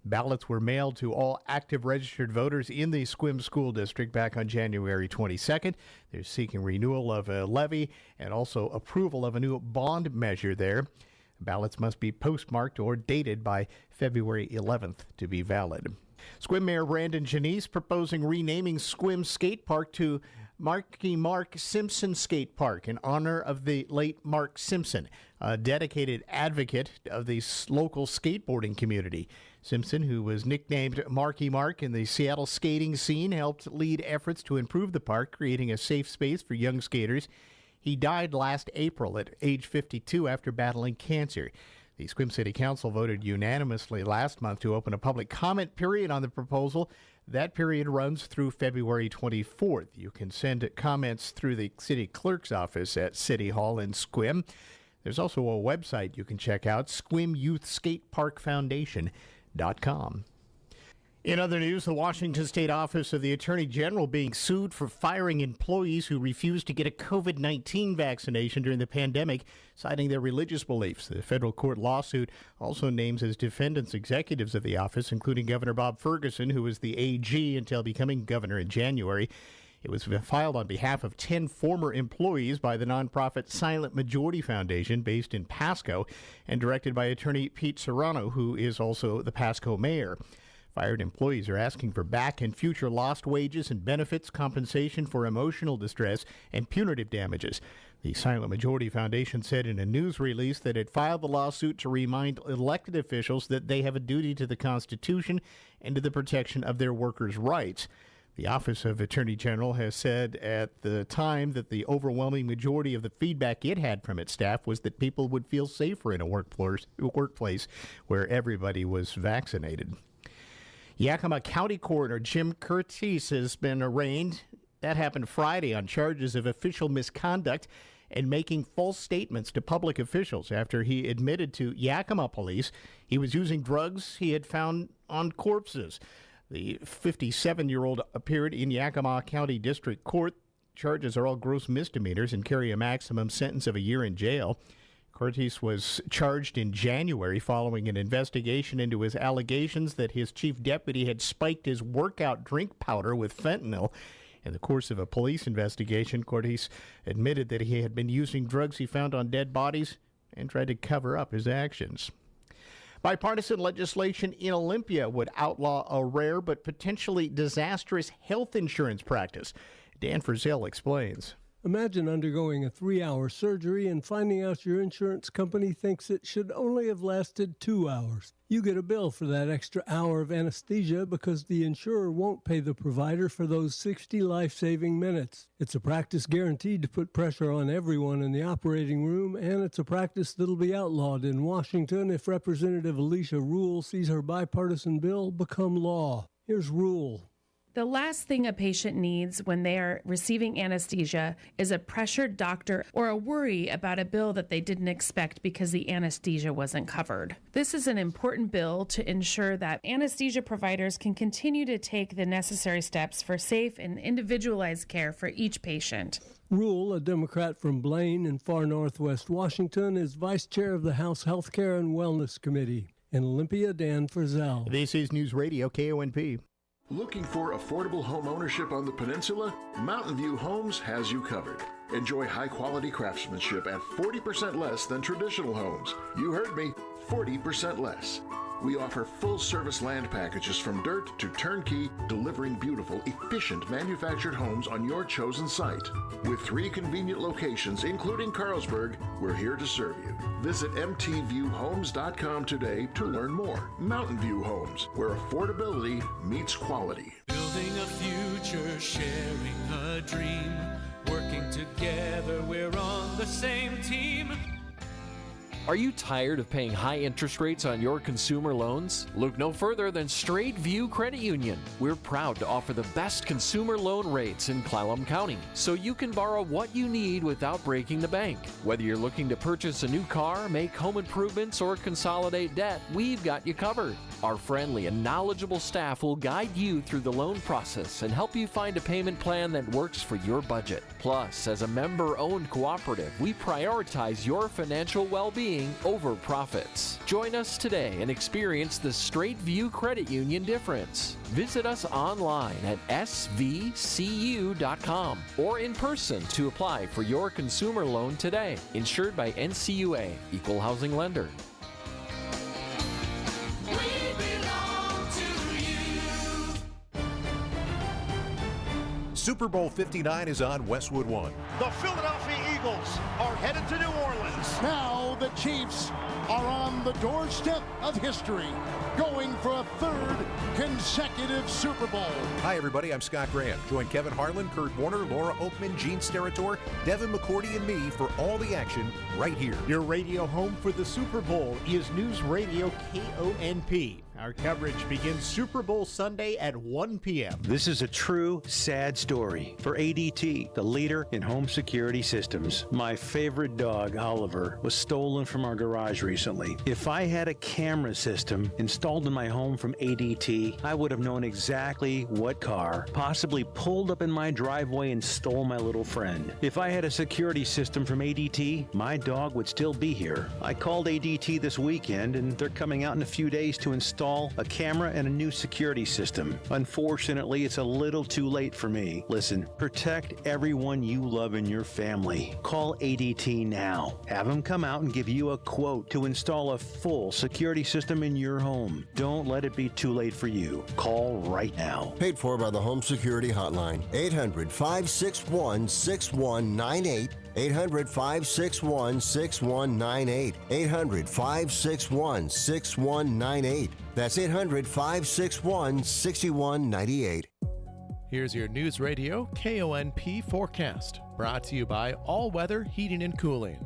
Ballots were mailed to all active registered voters in the Sequim School District back on January 22nd. They're seeking renewal of a levy and also approval of a new bond measure there. Ballots must be postmarked or dated by February 11th to be valid. Sequim Mayor Brandon Janice proposing renaming Sequim Skate Park to Marky Mark Simpson Skate Park in honor of the late Mark Simpson, a dedicated advocate of the local skateboarding community. Simpson, who was nicknamed Marky Mark in the Seattle skating scene, helped lead efforts to improve the park, creating a safe space for young skaters. He died last April at age 52 after battling cancer. The Sequim City Council voted unanimously last month to open a public comment period on the proposal. That period runs through February 24th. You can send comments through the city clerk's office at City Hall in Sequim. There's also a website you can check out, SequimYouthSkateParkFoundation.com. In other news, the Washington State Office of the Attorney General being sued for firing employees who refused to get a COVID-19 vaccination during the pandemic, citing their religious beliefs. The federal court lawsuit also names as defendants executives of the office, including Governor Bob Ferguson, who was the AG until becoming governor in January. It was filed on behalf of 10 former employees by the nonprofit Silent Majority Foundation based in Pasco and directed by attorney Pete Serrano, who is also the Pasco mayor. Fired employees are asking for back and future lost wages and benefits, compensation for emotional distress, and punitive damages. The Silent Majority Foundation said in a news release that it filed the lawsuit to remind elected officials that they have a duty to the Constitution and to the protection of their workers' rights. The Office of Attorney General has said at the time that the overwhelming majority of the feedback it had from its staff was that people would feel safer in a workplace where everybody was vaccinated. Yakima County Coroner Jim Curtis has been arraigned. That happened Friday on charges of official misconduct and making false statements to public officials after he admitted to Yakima police he was using drugs he had found on corpses. The 57-year-old appeared in Yakima County District Court. Charges are all gross misdemeanors and carry a maximum sentence of a year in jail. Curtis was charged in January following an investigation into his allegations that his chief deputy had spiked his workout drink powder with fentanyl. In the course of a police investigation, Curtis admitted that he had been using drugs he found on dead bodies and tried to cover up his actions. Bipartisan legislation in Olympia would outlaw a rare but potentially disastrous health insurance practice. Dan Frizzell explains. Imagine undergoing a 3-hour surgery and finding out your insurance company thinks it should only have lasted 2 hours. You get a bill for that extra hour of anesthesia because the insurer won't pay the provider for those 60 life-saving minutes. It's a practice guaranteed to put pressure on everyone in the operating room, and it's a practice that'll be outlawed in Washington if Representative Alicia Rule sees her bipartisan bill become law. Here's Rule. The last thing a patient needs when they are receiving anesthesia is a pressured doctor or a worry about a bill that they didn't expect because the anesthesia wasn't covered. This is an important bill to ensure that anesthesia providers can continue to take the necessary steps for safe and individualized care for each patient. Rule, a Democrat from Blaine in far northwest Washington, is vice chair of the House Healthcare and Wellness Committee. In Olympia, Dan Frizzell. This is Newsradio KONP. Looking for affordable home ownership on the peninsula? Mountain View Homes has you covered. Enjoy high-quality craftsmanship at 40% less than traditional homes. You heard me, 40% less. We offer full-service land packages from dirt to turnkey, delivering beautiful, efficient manufactured homes on your chosen site. With 3 convenient locations, including Carlsberg, we're here to serve you. Visit mtviewhomes.com today to learn more. Mountain View Homes, where affordability meets quality. Building a future, sharing a dream, working together, we're on the same team. Are you tired of paying high interest rates on your consumer loans? Look no further than Straight View Credit Union. We're proud to offer the best consumer loan rates in Clallam County, so you can borrow what you need without breaking the bank. Whether you're looking to purchase a new car, make home improvements, or consolidate debt, we've got you covered. Our friendly and knowledgeable staff will guide you through the loan process and help you find a payment plan that works for your budget. Plus, as a member-owned cooperative, we prioritize your financial well-being over profits. Join us today and experience the Straight View Credit Union difference. Visit us online at svcu.com or in person to apply for your consumer loan today. Insured by NCUA, Equal Housing Lender. Super Bowl 59 is on Westwood One. The Philadelphia Eagles are headed to New Orleans. Now the Chiefs are on the doorstep of history, going for a 3rd consecutive Super Bowl. Hi, everybody. I'm Scott Graham. Join Kevin Harlan, Kurt Warner, Laura Oakman, Gene Steratore, Devin McCourty, and me for all the action right here. Your radio home for the Super Bowl is News Radio KONP. Our coverage begins Super Bowl Sunday at 1 p.m. This is a true sad story for ADT, the leader in home security systems. My favorite dog, Oliver, was stolen from our garage recently. If I had a camera system installed in my home from ADT, I would have known exactly what car possibly pulled up in my driveway and stole my little friend. If I had a security system from ADT, my dog would still be here. I called ADT this weekend, and they're coming out in a few days to install a camera and a new security system. Unfortunately, it's a little too late for me. Listen, protect everyone you love in your family. Call ADT now. Have them come out and give you a quote to install a full security system in your home. Don't let it be too late for you. Call right now. Paid for by the Home Security Hotline. 800-561-6198. 800-561-6198. 800-561-6198. That's 800-561-6198. Here's your News Radio KONP forecast, brought to you by All Weather Heating and Cooling.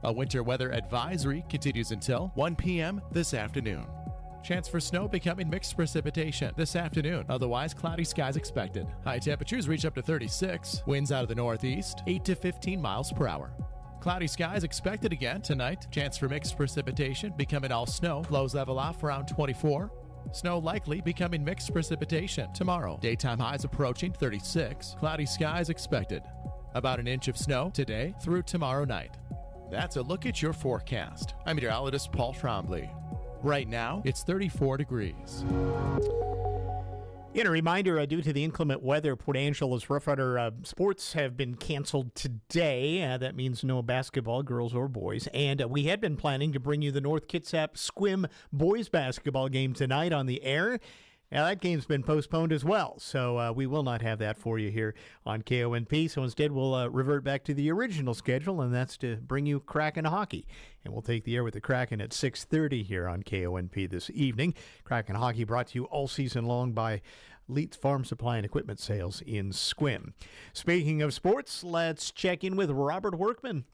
A winter weather advisory continues until 1 p.m. this afternoon. Chance for snow becoming mixed precipitation this afternoon. Otherwise, cloudy skies expected. High temperatures reach up to 36. Winds out of the northeast, 8 to 15 miles per hour. Cloudy skies expected again tonight. Chance for mixed precipitation becoming all snow. Lows level off around 24. Snow likely becoming mixed precipitation tomorrow. Daytime highs approaching 36. Cloudy skies expected. About an inch of snow today through tomorrow night. That's a look at your forecast. I'm meteorologist Paul Trombley. Right now, it's 34 degrees. And a reminder, due to the inclement weather, Port Angeles Rough Rider sports have been canceled today. That means no basketball, girls or boys. And we had been planning to bring you the North Kitsap Squim boys basketball game tonight on the air. Now, that game's been postponed as well, so we will not have that for you here on KONP. So instead, we'll revert back to the original schedule, and that's to bring you Kraken hockey. And we'll take the air with the Kraken at 6:30 here on KONP this evening. Kraken hockey brought to you all season long by Leeds Farm Supply and Equipment Sales in Sequim. Speaking of sports, let's check in with Robert Workman.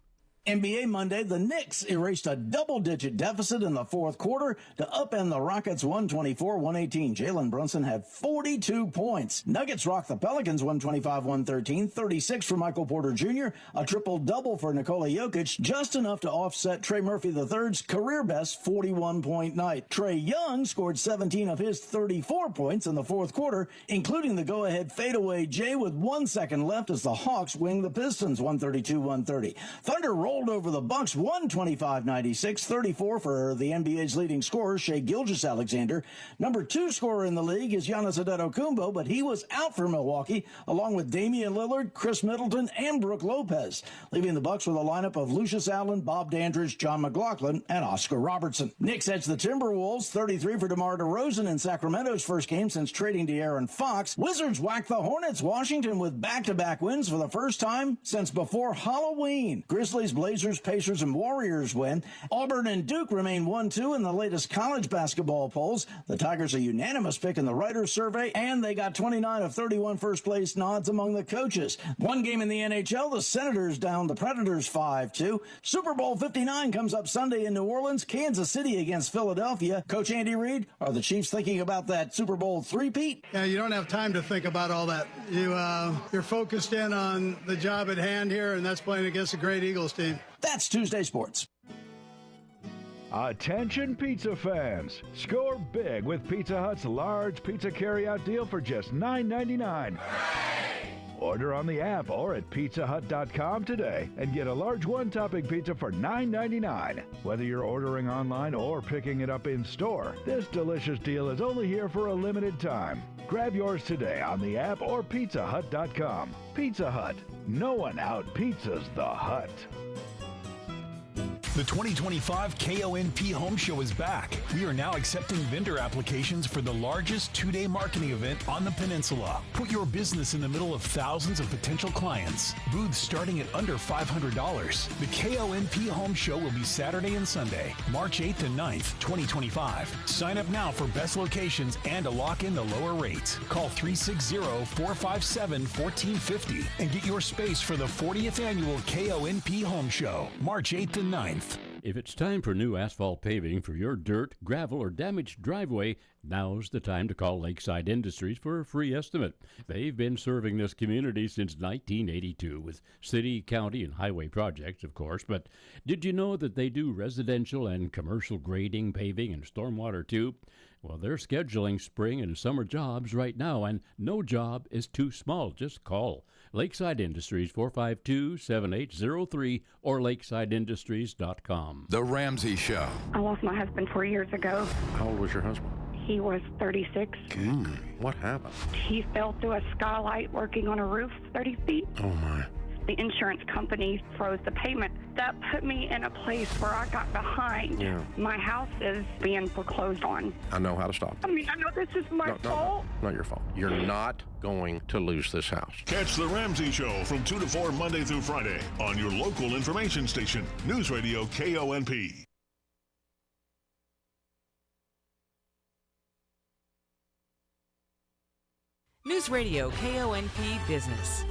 NBA Monday, the Knicks erased a double-digit deficit in the fourth quarter to upend the Rockets 124-118. Jalen Brunson had 42 points. Nuggets rocked the Pelicans 125-113, 36 for Michael Porter Jr., a triple-double for Nikola Jokic, just enough to offset Trey Murphy III's career-best 41-point night. Trae Young scored 17 of his 34 points in the fourth quarter, including the go-ahead fadeaway Jay with 1 second left as the Hawks wing the Pistons 132-130. Thunder rolled over the Bucks 125-96, 34 for the NBA's leading scorer, Shai Gilgeous-Alexander. Number 2 scorer in the league is Giannis Antetokounmpo, but he was out for Milwaukee, along with Damian Lillard, Chris Middleton, and Brook Lopez, leaving the Bucks with a lineup of Lucius Allen, Bob Dandridge, John McLaughlin, and Oscar Robertson. Knicks edged the Timberwolves 33 for DeMar DeRozan in Sacramento's first game since trading De'Aaron Fox. Wizards whacked the Hornets, Washington, with back-to-back wins for the first time since before Halloween. Grizzlies, Blazers, Pacers, and Warriors win. Auburn and Duke remain 1-2 in the latest college basketball polls. The Tigers a unanimous pick in the writers' survey, and they got 29 of 31 first-place nods among the coaches. One game in the NHL, the Senators down the Predators 5-2. Super Bowl 59 comes up Sunday in New Orleans. Kansas City against Philadelphia. Coach Andy Reid, are the Chiefs thinking about that Super Bowl three-peat? Yeah, you don't have time to think about all that. You're focused in on the job at hand here, and that's playing against a great Eagles team. That's Tuesday Sports. Attention pizza fans! Score big with Pizza Hut's large pizza carryout deal for just $9.99. Order on the app or at pizzahut.com today and get a large one-topping pizza for $9.99. Whether you're ordering online or picking it up in store, this delicious deal is only here for a limited time. Grab yours today on the app or pizzahut.com. Pizza Hut. No one out-pizzas the Hut. The 2025 KONP Home Show is back. We are now accepting vendor applications for the largest two-day marketing event on the peninsula. Put your business in the middle of thousands of potential clients. Booths starting at under $500. The KONP Home Show will be Saturday and Sunday, March 8th and 9th, 2025. Sign up now for best locations and to lock in the lower rates. Call 360-457-1450 and get your space for the 40th annual KONP Home Show, March 8th and 9th. If it's time for new asphalt paving for your dirt, gravel, or damaged driveway, now's the time to call Lakeside Industries for a free estimate. They've been serving this community since 1982 with city, county, and highway projects, of course. But did you know that they do residential and commercial grading, paving, and stormwater too? Well, they're scheduling spring and summer jobs right now, and no job is too small. Just call Lakeside Industries, 452-7803, or lakesideindustries.com. The Ramsey Show. I lost my husband 4 years ago. How old was your husband? He was 36. What happened? He fell through a skylight working on a roof 30 feet. Oh, my. The insurance company froze the payment. That put me in a place where I got behind. Yeah. My house is being foreclosed on. I know how to stop I mean, I know this is my fault. No, not your fault. You're not going to lose this house. Catch The Ramsey Show from 2 to 4 Monday through Friday on your local information station, News Radio KONP. News Radio KONP Business.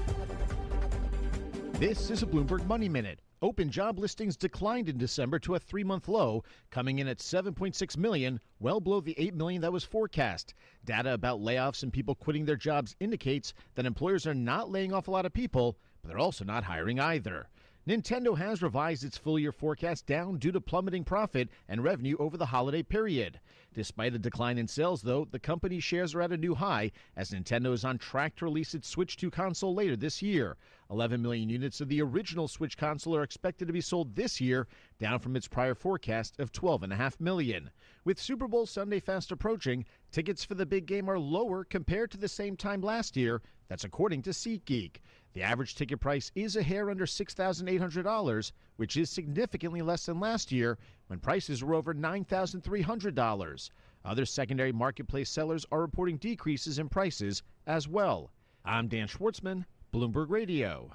This is a Bloomberg Money Minute. Open job listings declined in December to a 3-month low, coming in at 7.6 million, well below the 8 million that was forecast. Data about layoffs and people quitting their jobs indicates that employers are not laying off a lot of people, but they're also not hiring either. Nintendo has revised its full-year forecast down due to plummeting profit and revenue over the holiday period. Despite a decline in sales, though, the company's shares are at a new high as Nintendo is on track to release its Switch 2 console later this year. 11 million units of the original Switch console are expected to be sold this year, down from its prior forecast of 12.5 million. With Super Bowl Sunday fast approaching, tickets for the big game are lower compared to the same time last year. That's according to SeatGeek. The average ticket price is a hair under $6,800, which is significantly less than last year when prices were over $9,300. Other secondary marketplace sellers are reporting decreases in prices as well. I'm Dan Schwartzman, Bloomberg Radio.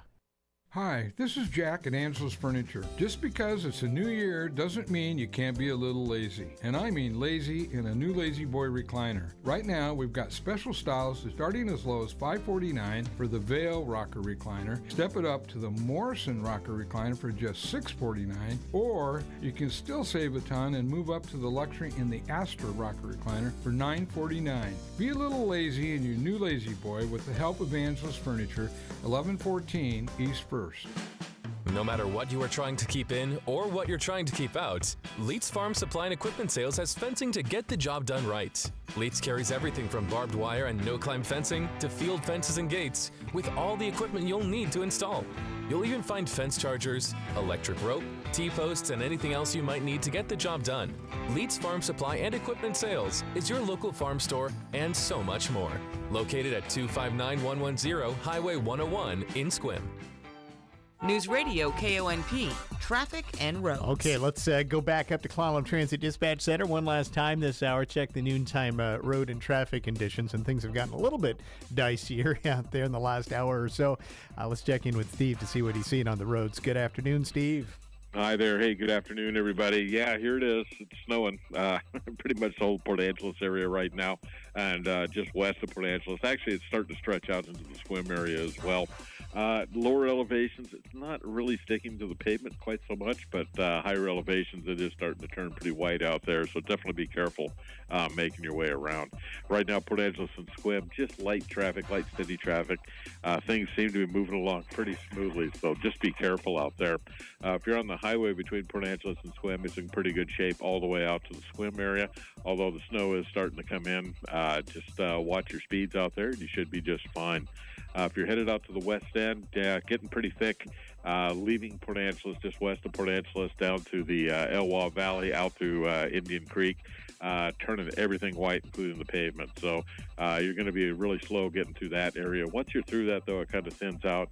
Hi, this is Jack at Angela's Furniture. Just because it's a new year doesn't mean you can't be a little lazy. And I mean lazy in a new Lazy Boy recliner. Right now, we've got special styles starting as low as $549 for the Vail Rocker Recliner. Step it up to the Morrison Rocker Recliner for just $649. Or you can still save a ton and move up to the luxury in the Astra Rocker Recliner for $949. Be a little lazy in your new Lazy Boy with the help of Angela's Furniture, 1114 East 1st. No matter what you are trying to keep in or what you're trying to keep out, Leitz Farm Supply and Equipment Sales has fencing to get the job done right. Leitz carries everything from barbed wire and no-climb fencing to field fences and gates with all the equipment you'll need to install. You'll even find fence chargers, electric rope, T-posts, and anything else you might need to get the job done. Leitz Farm Supply and Equipment Sales is your local farm store and so much more. Located at 259110 Highway 101 in Sequim. News Radio KONP, traffic and roads. Okay, let's go back up to Clallam Transit Dispatch Center one last time this hour. Check the noontime road and traffic conditions, and things have gotten a little bit dicier out there in the last hour or so. Let's check in with Steve to see what he's seeing on the roads. Good afternoon, Steve. Hi there. Hey, good afternoon, everybody. Yeah, here it is. It's snowing pretty much the whole Port Angeles area right now, and just west of Port Angeles. Actually, it's starting to stretch out into the Sequim area as well. Lower elevations, it's not really sticking to the pavement quite so much, but higher elevations, it is starting to turn pretty white out there, so definitely be careful making your way around. Right now, Port Angeles and Sequim, just light traffic, light steady traffic. Things seem to be moving along pretty smoothly, so just be careful out there. If you're on the highway between Port Angeles and Sequim, it's in pretty good shape all the way out to the Sequim area, although the snow is starting to come in. Just watch your speeds out there, and you should be just fine. If you're headed out to the west end, getting pretty thick, leaving Port Angeles, just west of Port Angeles, down to the Elwha Valley, out to Indian Creek, turning everything white, including the pavement. So you're going to be really slow getting through that area. Once you're through that, though, it kind of thins out.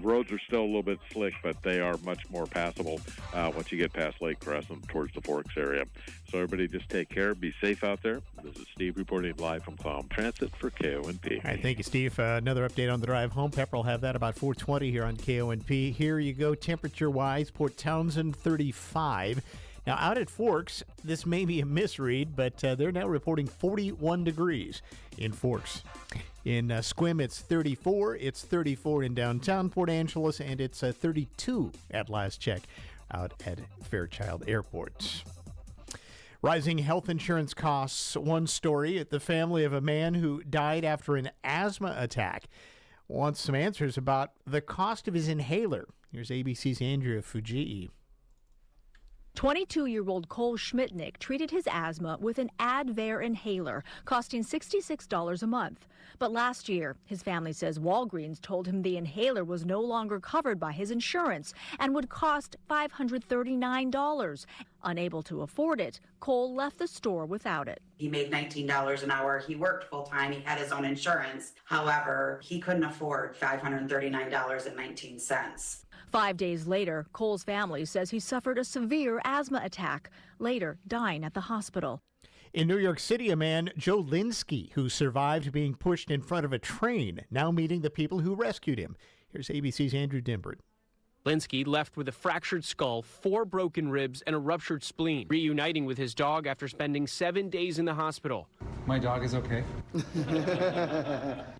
Roads are still a little bit slick, but they are much more passable once you get past Lake Crescent towards the Forks area. So everybody just take care. Be safe out there. This is Steve reporting live from Clallam Transit for KONP. All right, thank you, Steve. Another update on the drive home. Pepper will have that about 4:20 here on KONP. Here you go, temperature-wise, Port Townsend 35. Now, out at Forks, this may be a misread, but they're now reporting 41 degrees in Forks. In Sequim, it's 34. It's 34 in downtown Port Angeles, and it's 32 at last check. out at Fairchild Airport. Rising health insurance costs. One story, the family of a man who died after an asthma attack wants some answers about the cost of his inhaler. Here's ABC's Andrea Fujii. 22-year-old Cole Schmidtnick treated his asthma with an Advair inhaler, costing $66 a month. But last year, his family says Walgreens told him the inhaler was no longer covered by his insurance and would cost $539. Unable to afford it, Cole left the store without it. He made $19 an hour. He worked full time. He had his own insurance. However, he couldn't afford $539.19. 5 days later, Cole's family says he suffered a severe asthma attack, later dying at the hospital. In New York City, a man, Joe Linsky, who survived being pushed in front of a train, now meeting the people who rescued him. Here's ABC's Andrew Dimbert. Linsky left with a fractured skull, 4 broken ribs, and a ruptured spleen, reuniting with his dog after spending 7 days in the hospital. My dog is okay.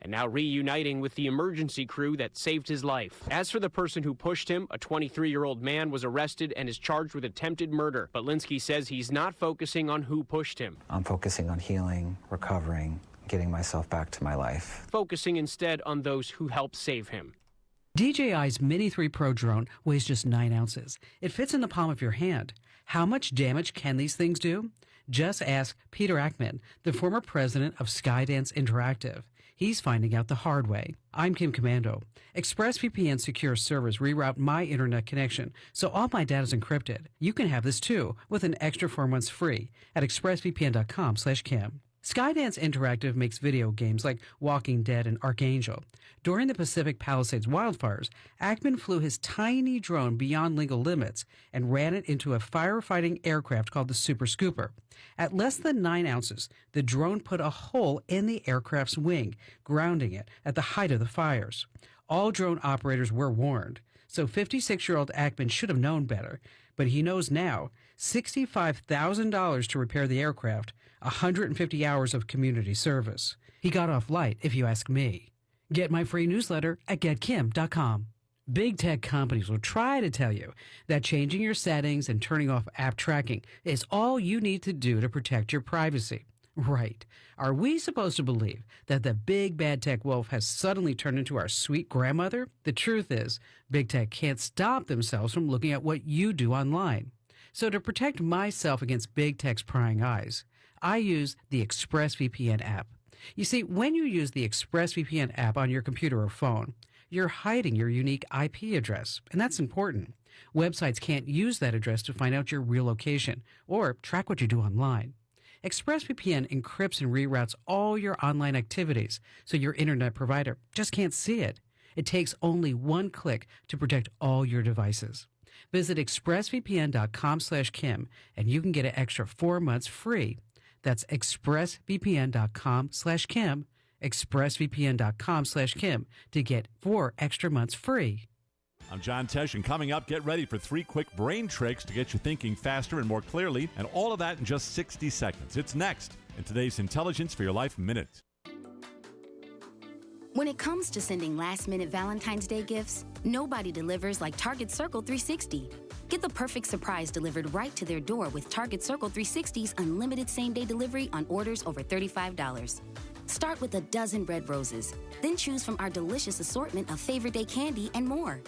And now reuniting with the emergency crew that saved his life. As for the person who pushed him, a 23-year-old man was arrested and is charged with attempted murder. But Linsky says he's not focusing on who pushed him. I'm focusing on healing, recovering, getting myself back to my life. Focusing instead on those who helped save him. DJI's Mini 3 Pro drone weighs just 9 ounces. It fits in the palm of your hand. How much damage can these things do? Just ask Peter Ackman, the former president of Skydance Interactive. He's finding out the hard way. I'm Kim Commando. ExpressVPN secure servers reroute my internet connection, so all my data is encrypted. You can have this too, with an extra 4 months free at expressvpn.com/Kim. Skydance Interactive makes video games like Walking Dead and Archangel. During the Pacific Palisades wildfires, Ackman flew his tiny drone beyond legal limits and ran it into a firefighting aircraft called the Super Scooper. At less than 9 ounces, the drone put a hole in the aircraft's wing, grounding it at the height of the fires. All drone operators were warned, so 56-year-old Ackman should have known better. But he knows now. $65,000 to repair the aircraft, 150 hours of community service. He got off light, if you ask me. Get my free newsletter at getkim.com. Big tech companies will try to tell you that changing your settings and turning off app tracking is all you need to do to protect your privacy. Right. Are we supposed to believe that the big bad tech wolf has suddenly turned into our sweet grandmother? The truth is, big tech can't stop themselves from looking at what you do online. So to protect myself against big tech's prying eyes, I use the ExpressVPN app. You see, when you use the ExpressVPN app on your computer or phone, you're hiding your unique IP address, and that's important. Websites can't use that address to find out your real location or track what you do online. ExpressVPN encrypts and reroutes all your online activities, so your internet provider just can't see it. It takes only one click to protect all your devices. Visit expressvpn.com/Kim, and you can get an extra 4 months free. That's expressvpn.com/Kim, expressvpn.com/Kim to get 4 extra months free. I'm John Tesh, and coming up, get ready for 3 quick brain tricks to get you thinking faster and more clearly, and all of that in just 60 seconds. It's next in today's Intelligence for Your Life Minute. When it comes to sending last-minute Valentine's Day gifts, nobody delivers like Target Circle 360. Get the perfect surprise delivered right to their door with Target Circle 360's unlimited same-day delivery on orders over $35. Start with a dozen red roses, then choose from our delicious assortment of favorite day candy and more.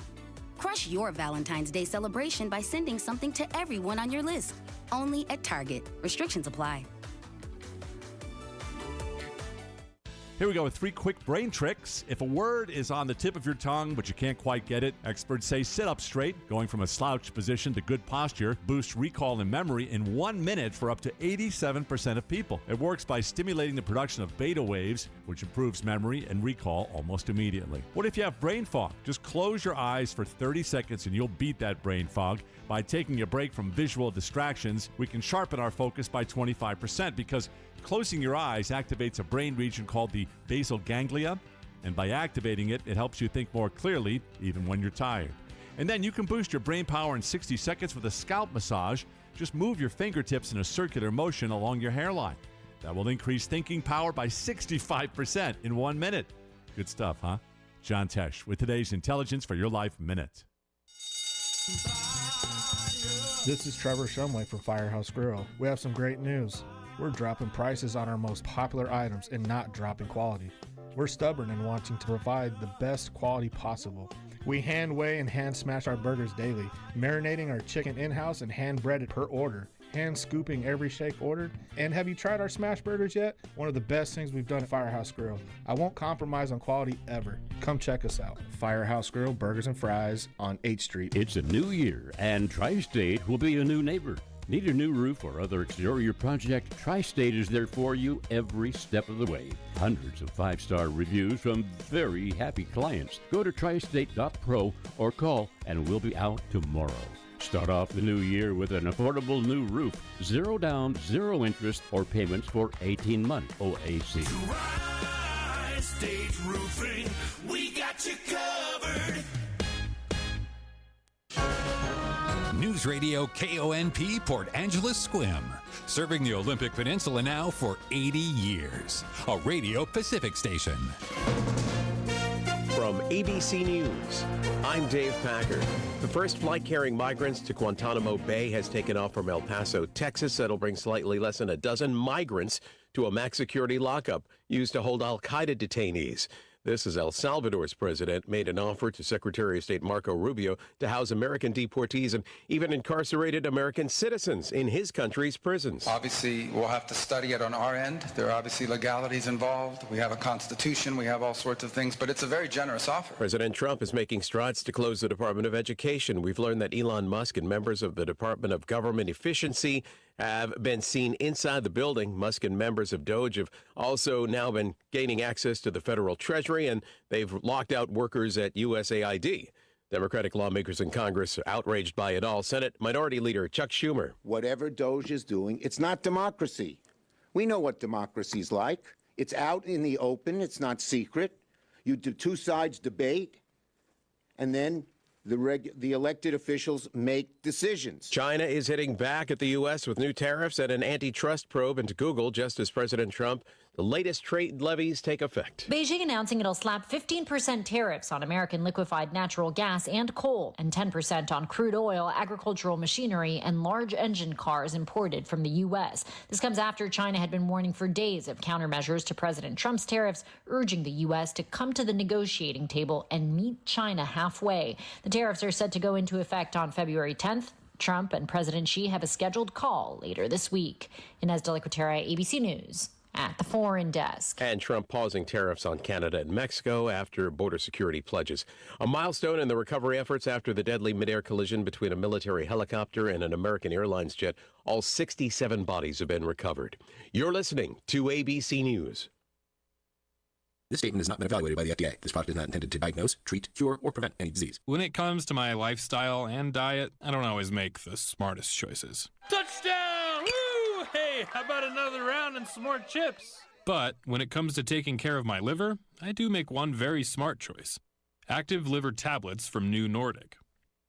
Crush your Valentine's Day celebration by sending something to everyone on your list. Only at Target. Restrictions apply. Here we go with 3 quick brain tricks. If a word is on the tip of your tongue but you can't quite get it, experts say sit up straight. Going from a slouched position to good posture boosts recall and memory in 1 minute for up to 87% of people. It works by stimulating the production of beta waves, which improves memory and recall almost immediately. What if you have brain fog? Just close your eyes for 30 seconds and you'll beat that brain fog. By taking a break from visual distractions, we can sharpen our focus by 25% because closing your eyes activates a brain region called the basal ganglia, and by activating it, it helps you think more clearly even when you're tired. And then you can boost your brain power in 60 seconds with a scalp massage. Just move your fingertips in a circular motion along your hairline. That will increase thinking power by 65% in 1 minute. Good stuff, huh? John Tesh with today's Intelligence for Your Life Minute. This is Trevor Shumway from Firehouse Grill. We have some great news. We're dropping prices on our most popular items and not dropping quality. We're stubborn in wanting to provide the best quality possible. We hand weigh and hand smash our burgers daily, marinating our chicken in-house and hand breaded per order, hand scooping every shake ordered. And have you tried our smash burgers yet? One of the best things we've done at Firehouse Grill. I won't compromise on quality ever. Come check us out. Firehouse Grill Burgers and Fries on 8th Street. It's a new year, and Tri-State will be a new neighbor. Need a new roof or other exterior project? Tri-State is there for you every step of the way. Hundreds of 5-star reviews from very happy clients. Go to tristate.pro or call and we'll be out tomorrow. Start off the new year with an affordable new roof. 0 down, 0 interest, or payments for 18-month OAC. Tri-State Roofing, we got you covered. Newsradio KONP Port Angeles Squim, serving the Olympic Peninsula now for 80 years. A Radio Pacific station. From ABC News, I'm Dave Packard. The first flight carrying migrants to Guantanamo Bay has taken off from El Paso, Texas. That'll bring slightly less than a dozen migrants to a max security lockup used to hold al-Qaeda detainees. This is El Salvador's president made an offer to Secretary of State Marco Rubio to house American deportees and even incarcerated American citizens in his country's prisons. Obviously, we'll have to study it on our end. There are obviously legalities involved. We have a constitution. We have all sorts of things, but it's a very generous offer. President Trump is making strides to close the Department of Education. We've learned that Elon Musk and members of the Department of Government Efficiency have been seen inside the building. Musk and members of DOGE have also now been gaining access to the federal treasury, and they've locked out workers at USAID. Democratic lawmakers in Congress are outraged by it all. Senate Minority Leader Chuck Schumer. Whatever DOGE is doing, it's not democracy. We know what democracy's like. It's out in the open. It's not secret. You do two sides debate, and then the elected officials make decisions. China is hitting back at the U.S. with new tariffs and an antitrust probe into Google just as President Trump. The latest trade levies take effect. Beijing announcing it'll slap 15% tariffs on American liquefied natural gas and coal, and 10% on crude oil, agricultural machinery, and large engine cars imported from the U.S. This comes after China had been warning for days of countermeasures to President Trump's tariffs, urging the U.S. to come to the negotiating table and meet China halfway. The tariffs are set to go into effect on February 10th. Trump and President Xi have a scheduled call later this week. Inez de la Cuetara, ABC News. At the Foreign Desk. And Trump pausing tariffs on Canada and Mexico after border security pledges. A milestone in the recovery efforts after the deadly midair collision between a military helicopter and an American Airlines jet. All 67 bodies have been recovered. You're listening to ABC News. This statement has not been evaluated by the FDA. This product is not intended to diagnose, treat, cure, or prevent any disease. When it comes to my lifestyle and diet, I don't always make the smartest choices. Touchdown! Woo! Hey, how about another round and some more chips? But when it comes to taking care of my liver, I do make one very smart choice. Active liver tablets from New Nordic.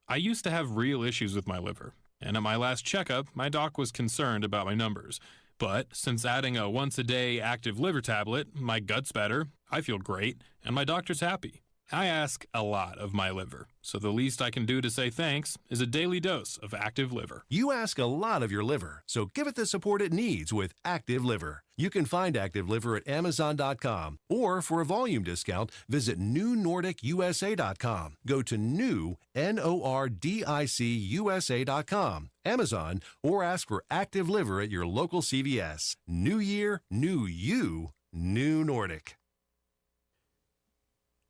I used to have real issues with my liver, and at my last checkup, my doc was concerned about my numbers. But since adding a once-a-day active liver tablet, my gut's better, I feel great, and my doctor's happy. I ask a lot of my liver, so the least I can do to say thanks is a daily dose of Active Liver. You ask a lot of your liver, so give it the support it needs with Active Liver. You can find Active Liver at Amazon.com, or for a volume discount, visit NewNordicUSA.com. Go to NewNordicUSA.com, Amazon, or ask for Active Liver at your local CVS. New year, new you, New Nordic.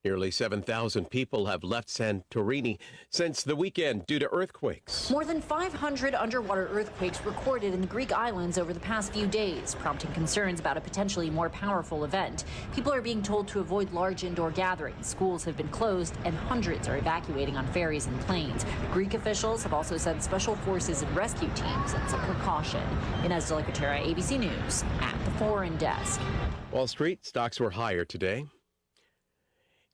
Nearly 7,000 people have left Santorini since the weekend due to earthquakes. More than 500 underwater earthquakes recorded in the Greek islands over the past few days, prompting concerns about a potentially more powerful event. People are being told to avoid large indoor gatherings. Schools have been closed, and hundreds are evacuating on ferries and planes. Greek officials have also sent special forces and rescue teams as a precaution. Inez de la Cuetara, ABC News, at the Foreign Desk. Wall Street stocks were higher today.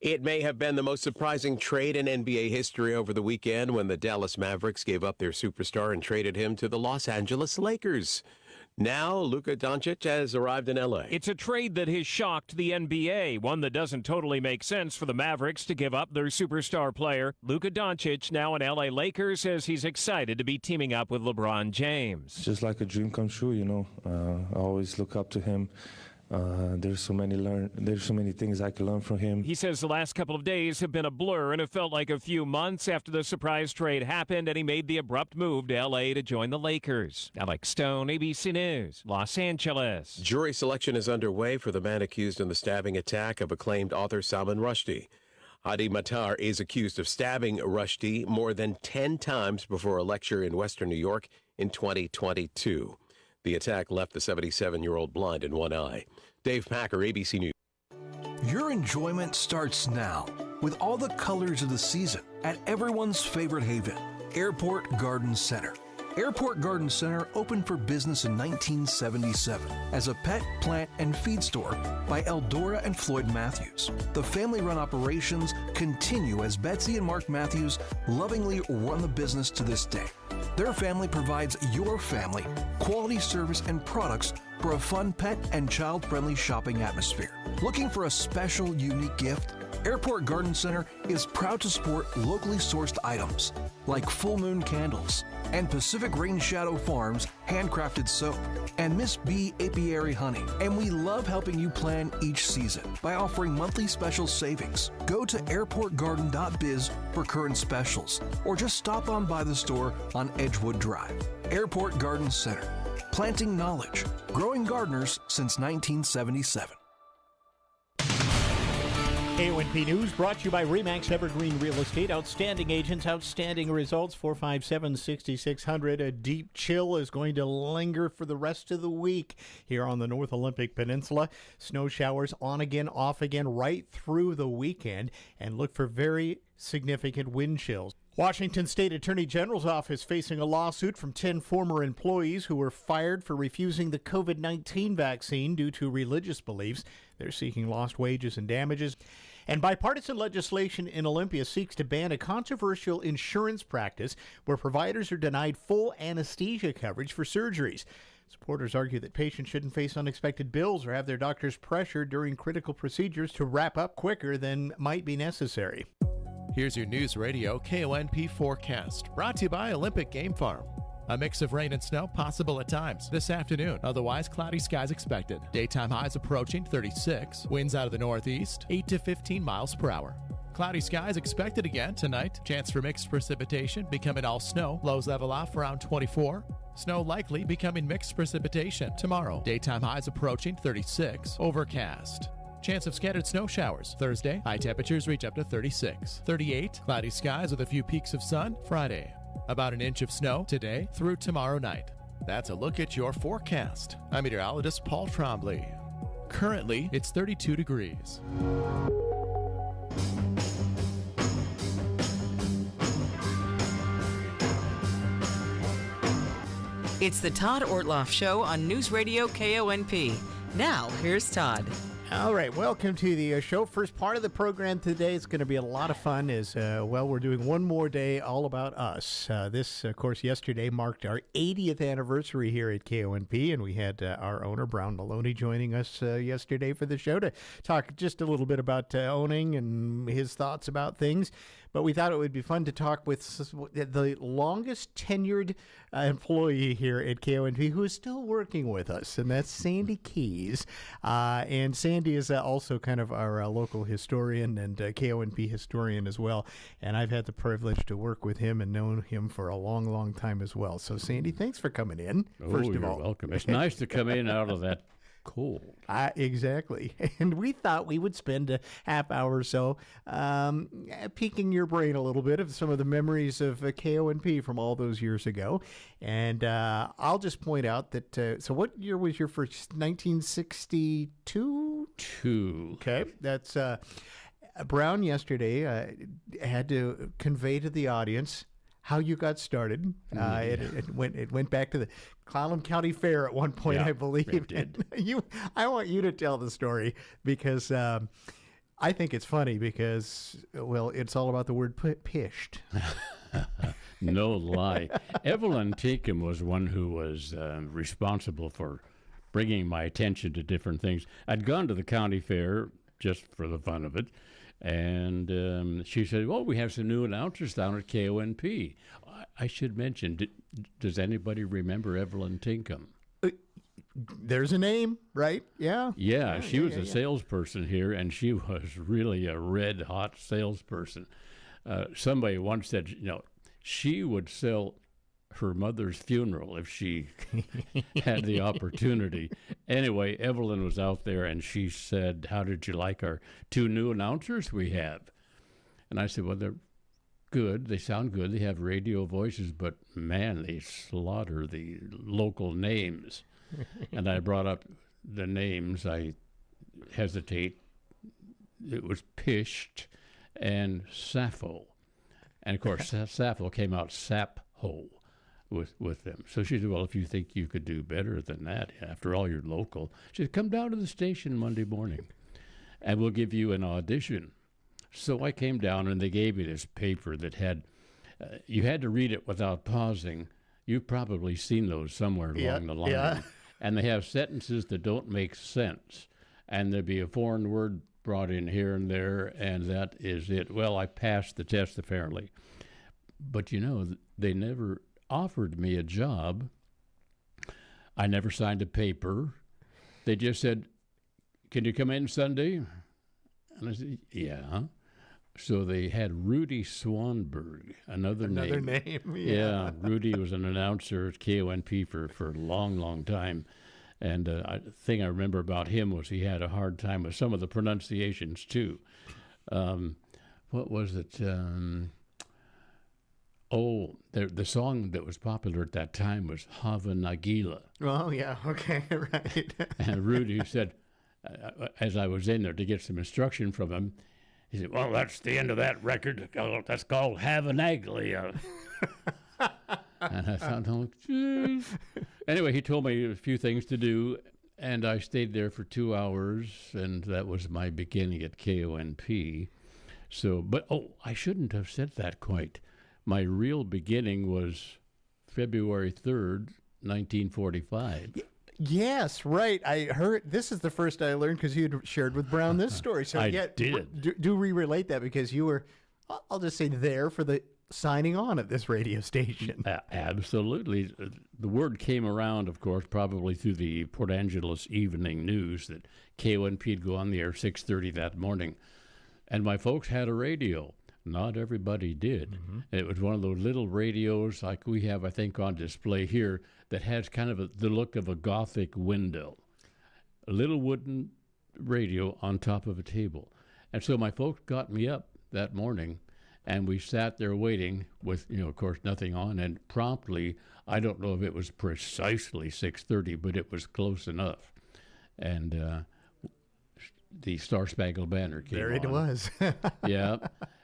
It may have been the most surprising trade in NBA history over the weekend when the Dallas Mavericks gave up their superstar and traded him to the Los Angeles Lakers. Now, Luka Doncic has arrived in L.A. It's a trade that has shocked the NBA, one that doesn't totally make sense for the Mavericks to give up their superstar player. Luka Doncic, now in L.A. Lakers, says he's excited to be teaming up with LeBron James. It's just like a dream come true, you know. I always look up to him. There's so many things I can learn from him. He says the last couple of days have been a blur, and it felt like a few months after the surprise trade happened, and he made the abrupt move to L.A. to join the Lakers. Alex Stone, ABC News, Los Angeles. Jury selection is underway for the man accused in the stabbing attack of acclaimed author Salman Rushdie. Hadi Matar is accused of stabbing Rushdie more than 10 times before a lecture in Western New York in 2022. The attack left the 77-year-old blind in one eye. Dave Packer, ABC News. Your enjoyment starts now with all the colors of the season at everyone's favorite haven, Airport Garden Center. Airport Garden Center opened for business in 1977 as a pet, plant, and feed store by Eldora and Floyd Matthews. The family-run operations continue as Betsy and Mark Matthews lovingly run the business to this day. Their family provides your family quality service and products for a fun pet and child-friendly shopping atmosphere. Looking for a special, unique gift? Airport Garden Center is proud to support locally sourced items like Full Moon Candles and Pacific Rain Shadow Farms handcrafted soap and Miss B Apiary Honey. And we love helping you plan each season by offering monthly special savings. Go to airportgarden.biz for current specials or just stop on by the store on Edgewood Drive. Airport Garden Center. Planting knowledge. Growing gardeners since 1977. KONP News brought to you by Remax Evergreen Real Estate. Outstanding agents, outstanding results. 457-6600. A deep chill is going to linger for the rest of the week here on the North Olympic Peninsula. Snow showers on again, off again, right through the weekend. And look for very significant wind chills. Washington State Attorney General's office facing a lawsuit from 10 former employees who were fired for refusing the COVID-19 vaccine due to religious beliefs. They're seeking lost wages and damages. And bipartisan legislation in Olympia seeks to ban a controversial insurance practice where providers are denied full anesthesia coverage for surgeries. Supporters argue that patients shouldn't face unexpected bills or have their doctors pressured during critical procedures to wrap up quicker than might be necessary. Here's your News Radio KONP forecast, brought to you by Olympic Game Farm. A mix of rain and snow possible at times this afternoon. Otherwise, cloudy skies expected. Daytime highs approaching 36. Winds out of the northeast, 8 to 15 miles per hour. Cloudy skies expected again tonight. Chance for mixed precipitation becoming all snow. Lows level off around 24. Snow likely becoming mixed precipitation tomorrow. Daytime highs approaching 36. Overcast. Chance of scattered snow showers Thursday. High temperatures reach up to 36. 38. Cloudy skies with a few peaks of sun Friday. About an inch of snow today through tomorrow night. That's a look at your forecast. I'm meteorologist Paul Trombley. Currently, it's 32 degrees. It's the Todd Ortloff Show on News Radio KONP. Now, here's Todd. All right, welcome to the show. First part of the program today is going to be a lot of fun as, we're doing one more day all about us. This, of course, yesterday marked our 80th anniversary here at KONP, and we had our owner, Brown Maloney, joining us yesterday for the show to talk just a little bit about owning and his thoughts about things. But we thought it would be fun to talk with the longest tenured employee here at KONP who is still working with us, and that's Sandy Keys. And Sandy is also kind of our local historian and KONP historian as well. And I've had the privilege to work with him and known him for a long, long time as well. So, Sandy, thanks for coming in, first of all. You're welcome. It's nice to come in out of that cold. Exactly. And we thought we would spend a half hour or so piquing your brain a little bit of some of the memories of KONP from all those years ago. And I'll just point out that, so what year was your first? 1962? Okay. That's Brown yesterday had to convey to the audience how you got started. It went back to the Clallam County Fair at one point, I believe. It did. I want you to tell the story because I think it's funny because, well, it's all about the word pished. No lie. Evelyn Tinkham was one who was responsible for bringing my attention to different things. I'd gone to the county fair just for the fun of it, and she said, well, we have some new announcers down at KONP. I should mention, does anybody remember Evelyn Tinkham? There's a name, right? Yeah. Yeah, she was a salesperson here, and she was really a red-hot salesperson. Somebody once said, she would sell her mother's funeral if she had the opportunity. Anyway, Evelyn was out there, and she said, how did you like our 2 new announcers we have? And I said, well, they're good. They sound good. They have radio voices, but, man, they slaughter the local names. And I brought up the names. I hesitate. It was Pisht and Sappho. And, of course, Sappho came out Sapho with them. So she said, well, if you think you could do better than that, after all, you're local. She said, come down to the station Monday morning, and we'll give you an audition. So I came down, and they gave me this paper that had, you had to read it without pausing. You've probably seen those somewhere along the line. Yeah. And they have sentences that don't make sense. And there'd be a foreign word brought in here and there, and that is it. Well, I passed the test, apparently. But, they never offered me a job. I never signed a paper. They just said, can you come in Sunday? And I said, yeah. So they had Rudy Swanberg, another name. Yeah, Rudy was an announcer at KONP for a long, long time. And the thing I remember about him was he had a hard time with some of the pronunciations, too. What was it? The song that was popular at that time was Hava Nagila. Oh, yeah, okay, right. And Rudy said, as I was in there to get some instruction from him, he said, well, that's the end of that record. That's called Hava Nagila. And I thought, oh, geez. Anyway, he told me a few things to do, and I stayed there for 2 hours, and that was my beginning at KONP. So, I shouldn't have said that quite. My real beginning was February 3rd, 1945. Yes, right. I heard, this is the first I learned because you had shared with Brown this story. So I did. Do re-relate that because you were, I'll just say, there for the signing on at this radio station. Absolutely. The word came around, of course, probably through the Port Angeles Evening News that KONP would go on the air 6:30 that morning. And my folks had a radio. Not everybody did. Mm-hmm. It was one of those little radios like we have, I think, on display here that has kind of the look of a Gothic window. A little wooden radio on top of a table. And so my folks got me up that morning, and we sat there waiting with, of course, nothing on. And promptly, I don't know if it was precisely 6:30, but it was close enough. And the Star Spangled Banner came on. There it was. Yeah.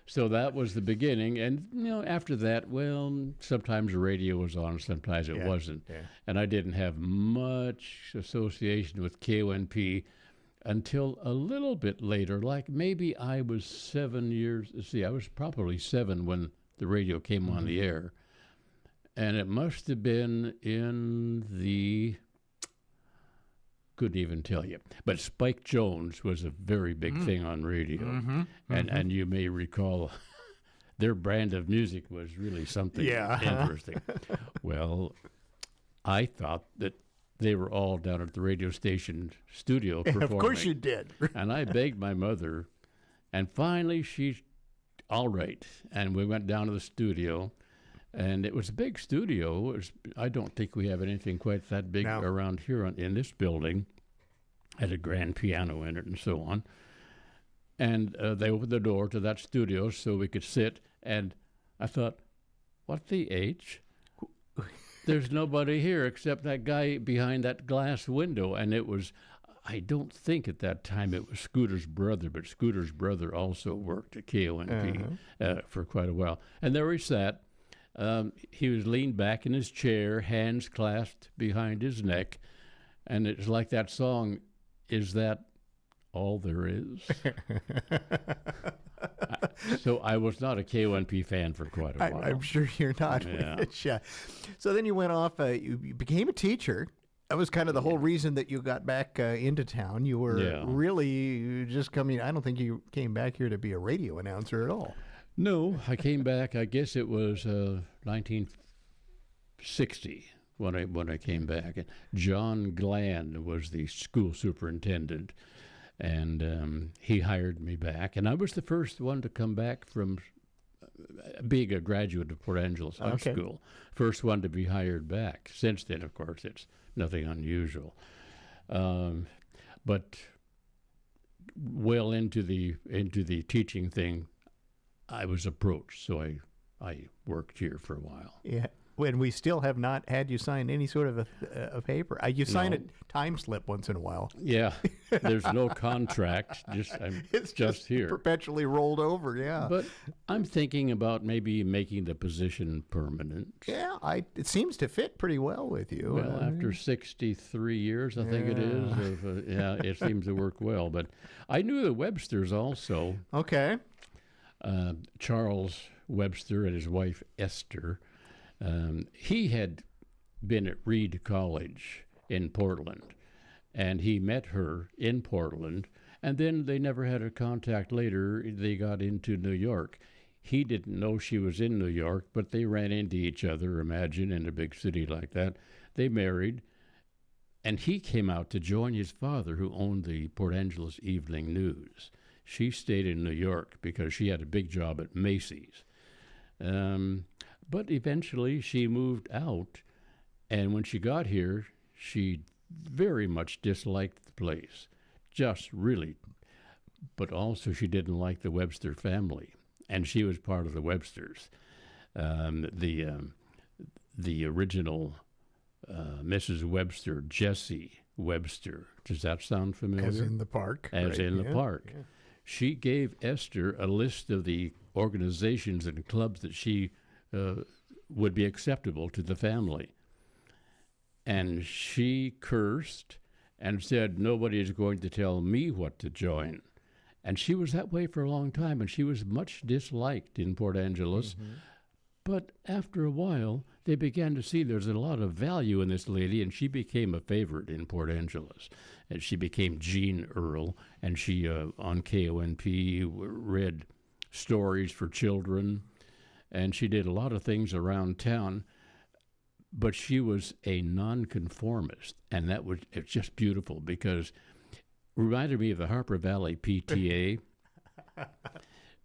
So that was the beginning. And, after that, well, sometimes the radio was on, sometimes it wasn't. Yeah. And I didn't have much association with KONP until a little bit later, like maybe I was 7 years. I was probably 7 when the radio came on the air. And it must have been in the... couldn't even tell you. But Spike Jones was a very big thing on radio. Mm-hmm. And you may recall their brand of music was really something interesting. Well, I thought that they were all down at the radio station studio performing. Of course you did. And I begged my mother, and finally she's all right. And we went down to the studio, and it was a big studio. I don't think we have anything quite that big around here in this building. Had a grand piano in it and so on. And they opened the door to that studio so we could sit. And I thought, what the H? There's nobody here except that guy behind that glass window. And it was, I don't think at that time it was Scooter's brother, but Scooter's brother also worked at KONP for quite a while. And there he sat. He was leaned back in his chair, hands clasped behind his neck, and it's like that song, Is That All There Is? So I was not a KONP fan for quite a while. I'm sure you're not. Yeah. Rich. So then you went off, you became a teacher. That was kind of the whole reason that you got back into town. You were really just coming. I don't think you came back here to be a radio announcer at all. No, I came back. I guess it was 1960 when I came back. And John Gland was the school superintendent, and he hired me back. And I was the first one to come back from being a graduate of Port Angeles High School. First one to be hired back. Since then, of course, it's nothing unusual. But well into the teaching thing, I was approached, so I worked here for a while. Yeah. When we still have not had you sign any sort of a paper. You sign a time slip once in a while. Yeah. There's no contract. It's just here. Perpetually rolled over, yeah. But I'm thinking about maybe making the position permanent. Yeah, it seems to fit pretty well with you. Well, after 63 years, I think it is. It seems to work well. But I knew the Websters also. Okay. Charles Webster and his wife Esther. He had been at Reed College in Portland, and he met her in Portland, and then they never had a contact later. They got into New York. He didn't know she was in New York, but they ran into each other, imagine, in a big city like that. They married, and he came out to join his father, who owned the Port Angeles Evening News. She stayed in New York because she had a big job at Macy's. But eventually she moved out, and when she got here, she very much disliked the place, just really. But also she didn't like the Webster family, and she was part of the Websters. The original Mrs. Webster, Jessie Webster. Does that sound familiar? As in the park. As in the park. Yeah. She gave Esther a list of the organizations and clubs that she would be acceptable to the family. And she cursed and said, nobody is going to tell me what to join. And she was that way for a long time, and she was much disliked in Port Angeles. Mm-hmm. But after a while, they began to see there's a lot of value in this lady, and she became a favorite in Port Angeles. And she became Jean Earl, and she, on KONP, read stories for children, and she did a lot of things around town. But she was a nonconformist, and it's just beautiful because it reminded me of the Harper Valley PTA.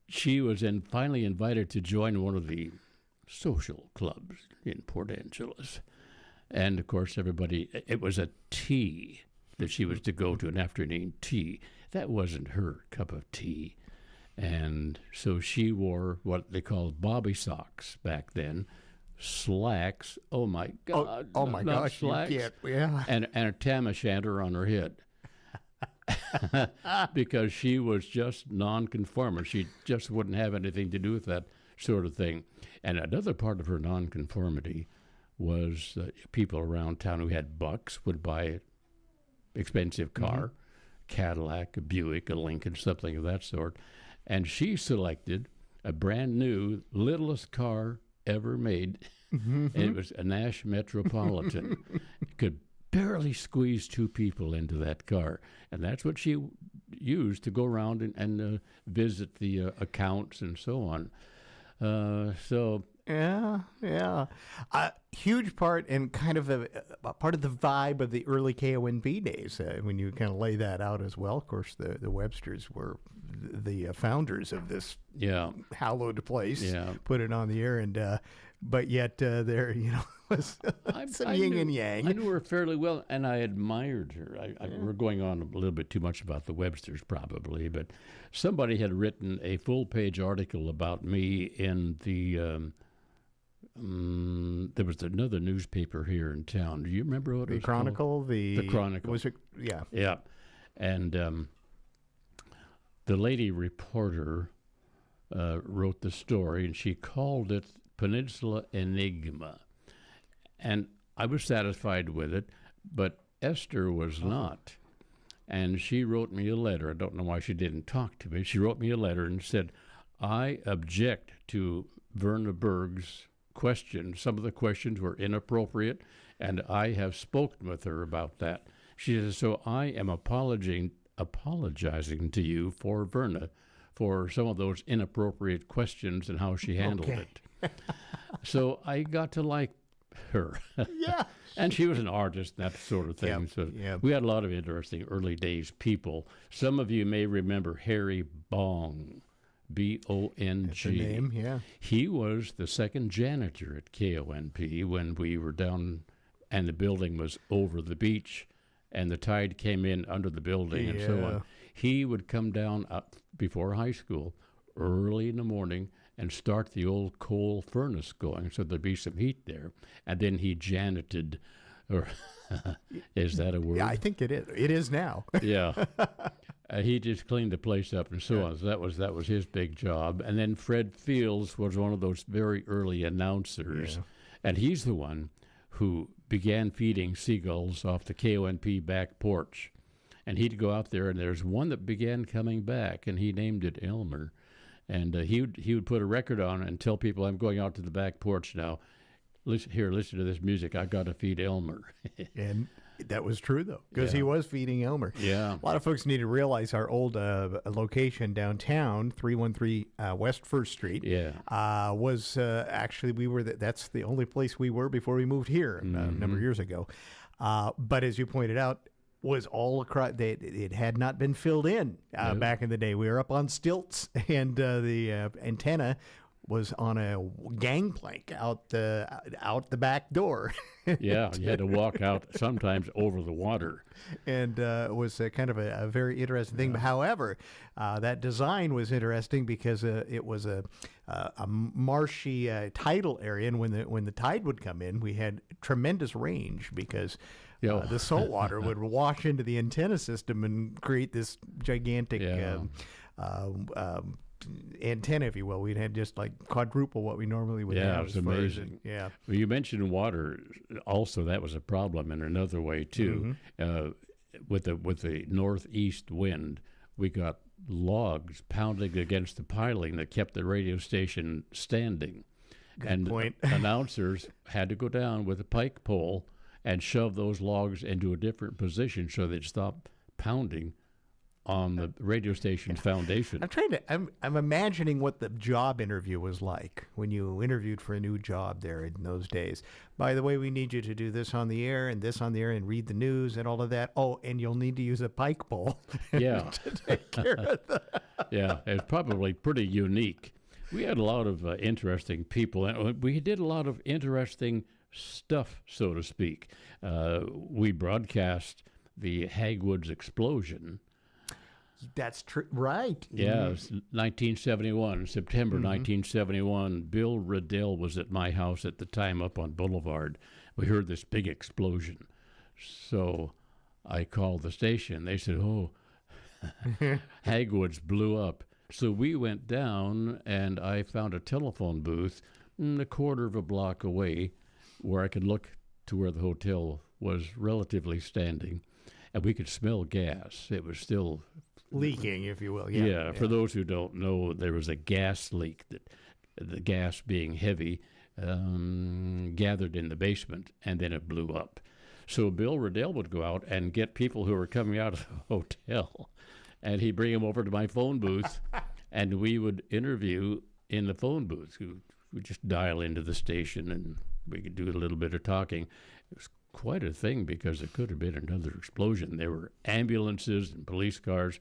She was finally invited to join one of the social clubs in Port Angeles. And, of course, it was a tea that she was to go to, an afternoon tea. That wasn't her cup of tea. And so she wore what they called bobby socks back then, slacks. Oh my God! Oh my gosh! Slacks, and a tam o' shanter on her head, because she was just nonconformist. She just wouldn't have anything to do with that sort of thing. And another part of her nonconformity was people around town who had bucks would buy an expensive car, Cadillac, a Buick, a Lincoln, something of that sort. And she selected a brand new, littlest car ever made. And it was a Nash Metropolitan. Could barely squeeze two people into that car. And that's what she used to go around and visit the accounts and so on. Yeah. A huge part and kind of a part of the vibe of the early KONP days, when you kind of lay that out as well. Of course, the Websters were the founders of this hallowed place, put it on the air, and but yet there, was some yin and yang. I knew her fairly well, and I admired her. We're going on a little bit too much about the Websters probably, but somebody had written a full-page article about me in the there was another newspaper here in town. Do you remember what it was Chronicle? Called? The Chronicle. Was it? Yeah. Yeah. And the lady reporter wrote the story, and she called it Peninsula Enigma. And I was satisfied with it, but Esther was not. And she wrote me a letter. I don't know why she didn't talk to me. She wrote me a letter and said, I object to Verna Berg's questions. Some of the questions were inappropriate, and I have spoken with her about that. She says, so I am apologizing to you for Verna for some of those inappropriate questions and how she handled it. So I got to like her. Yeah. And she was an artist, that sort of thing. We had a lot of interesting early days people. Some of you may remember Harry Bong, B-O-N-G. That's a name, yeah. He was the second janitor at KONP when we were down and the building was over the beach and the tide came in under the building and so on. He would come down up before high school early in the morning and start the old coal furnace going so there'd be some heat there. And then he janited, or is that a word? Yeah, I think it is. It is now. Yeah. He just cleaned the place up and so on. So that was his big job. And then Fred Fields was one of those very early announcers. Yeah. And he's the one who began feeding seagulls off the KONP back porch. And he'd go out there, and there's one that began coming back, and he named it Elmer. And he would put a record on and tell people, I'm going out to the back porch now. Listen to this music. I got to feed Elmer. And that was true, though, because he was feeding Elmer. Yeah. A lot of folks need to realize our old location downtown, 313 West 1st Street, was actually, that's the only place we were before we moved here a number of years ago. But as you pointed out, was all across. It had not been filled in back in the day. We were up on stilts, and the antenna was on a gangplank out the back door. Yeah, you had to walk out sometimes over the water. And it was kind of a very interesting thing. But however, that design was interesting because it was a marshy tidal area, and when the tide would come in, we had tremendous range because the salt water would wash into the antenna system and create this gigantic antenna, if you will. We'd had just like quadruple what we normally would have. Yeah, it was amazing. Well, you mentioned water. Also, that was a problem in another way too. With the northeast wind, we got logs pounding against the piling that kept the radio station standing. Good point. Announcers had to go down with a pike pole and shove those logs into a different position so they'd stop pounding on the radio station's foundation. I'm imagining what the job interview was like when you interviewed for a new job there in those days. By the way, we need you to do this on the air and this on the air and read the news and all of that. Oh, and you'll need to use a pike pole to take care of that. Yeah, it's probably pretty unique. We had a lot of interesting people, and we did a lot of interesting stuff, so to speak. We broadcast the Hagwoods explosion. That's true, right? Yeah, 1971, September 1971. Bill Riddell was at my house at the time up on Boulevard. We heard this big explosion. So I called the station. They said, oh, Hagwoods blew up. So we went down, and I found a telephone booth a quarter of a block away where I could look to where the hotel was relatively standing, and we could smell gas. It was still leaking, if you will. Yeah. For those who don't know, there was a gas leak, that the gas being heavy gathered in the basement, and then it blew up. So Bill Riddell would go out and get people who were coming out of the hotel, and he'd bring them over to my phone booth, and we would interview in the phone booth. We would just dial into the station, and we could do a little bit of talking. It was quite a thing because it could have been another explosion. There were ambulances and police cars.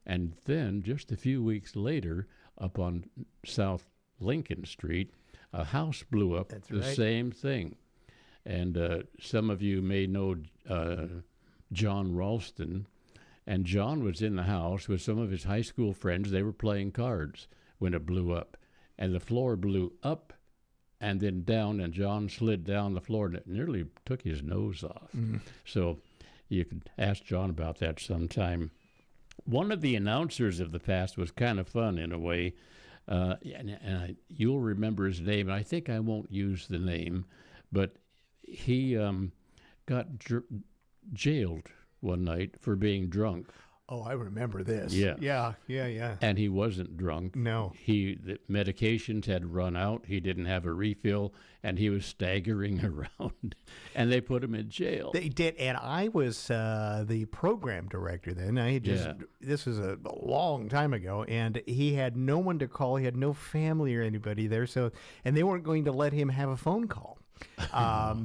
And then just a few weeks later, up on South Lincoln Street, a house blew up. That's the right. Same thing. And some of you may know John Ralston. And John was in the house with some of his high school friends. They were playing cards when it blew up. And the floor blew up and then down, and John slid down the floor, and it nearly took his nose off. So you could ask John about that sometime. One of the announcers of the past was kind of fun in a way, and you'll remember his name, and I think I won't use the name, but he got jailed one night for being drunk. Oh, I remember this. Yeah. Yeah. And he wasn't drunk. No. The medications had run out. He didn't have a refill, and he was staggering around. And they put him in jail. They did, and I was the program director then. I had just this was a long time ago, and he had no one to call. He had no family or anybody there, and they weren't going to let him have a phone call.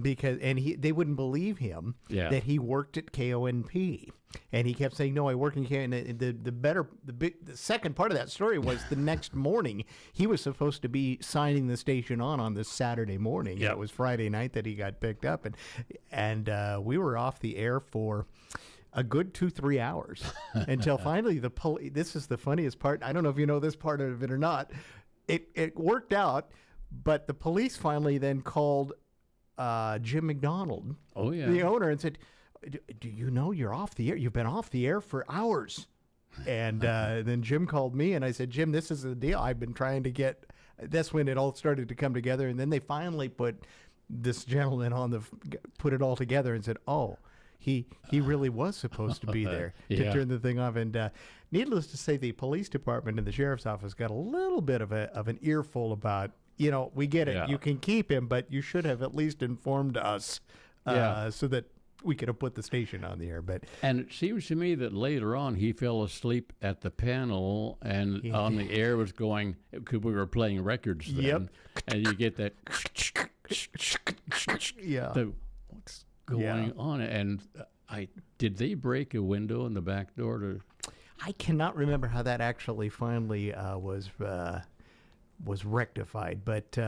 Because they wouldn't believe him that he worked at KONP, and he kept saying, "No, I work in KONP." The second part of that story was the next morning he was supposed to be signing the station on this Saturday morning. Yeah. It was Friday night that he got picked up, and we were off the air for a good 2-3 hours until finally the police. This is the funniest part. I don't know if you know this part of it or not. It worked out. But the police finally then called Jim McDonald, the owner, and said, "Do you know you're off the air? You've been off the air for hours." And then Jim called me, and I said, "Jim, this is the deal. I've been trying to get." That's when it all started to come together, and then they finally put this gentleman put it all together and said, "Oh, he really was supposed to be there to turn the thing off." And needless to say, the police department and the sheriff's office got a little bit of an earful about. We get it. Yeah. You can keep him, but you should have at least informed us so that we could have put the station on the air. And it seems to me that later on he fell asleep at the panel, and on the air was going, because we were playing records then, and you get that. What's going on? And did they break a window in the back door? I cannot remember how that actually finally was rectified, but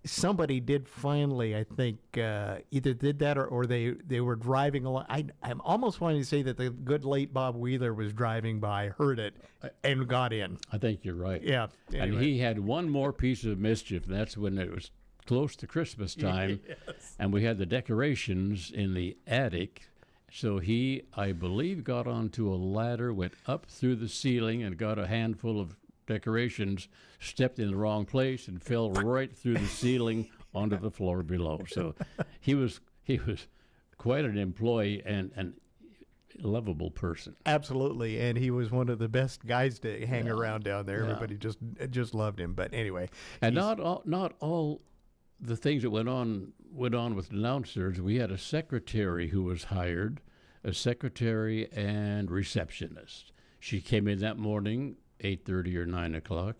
somebody did finally, I think, either did that or they were driving along. I'm almost wanting to say that the good late Bob Wheeler was driving by, heard it, and got in. I think you're right. Yeah. Anyway. And he had one more piece of mischief, and that's when it was close to Christmas time, and we had the decorations in the attic. So he, I believe, got onto a ladder, went up through the ceiling, and got a handful of decorations, stepped in the wrong place, and fell right through the ceiling onto the floor below. So he was quite an employee and a lovable person. Absolutely, and he was one of the best guys to hang around down there. Everybody just loved him. But anyway, and not all the things that went on with announcers. We had a secretary who was hired, a secretary and receptionist. She came in that morning, 8:30 or 9 o'clock.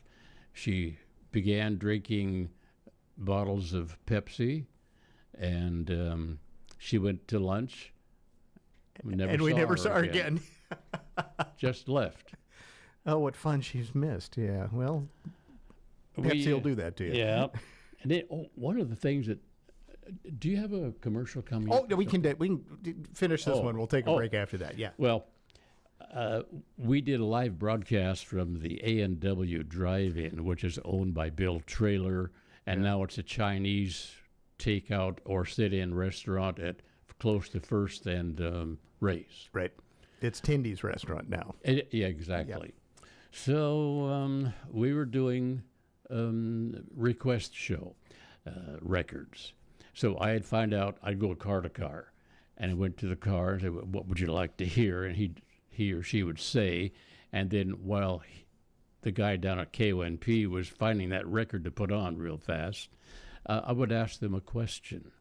She began drinking bottles of Pepsi, and she went to lunch. We never saw her again. Just left. Oh, what fun she's missed. Yeah, well, Pepsi will do that to you. Yeah. And then, one of the things that, do you have a commercial coming up? Oh, we can finish this one. We'll take a break after that. Yeah. Well, we did a live broadcast from the A&W Drive-In, which is owned by Bill Traylor, and now it's a Chinese takeout or sit-in restaurant at close to First and Ray's. Right. It's Tindy's restaurant now. Yeah, exactly. Yep. So we were doing request show records. So I'd find out, I'd go car to car, and I went to the car and said, "What would you like to hear?" And he or she would say, and then while the guy down at KONP was finding that record to put on real fast, I would ask them a question,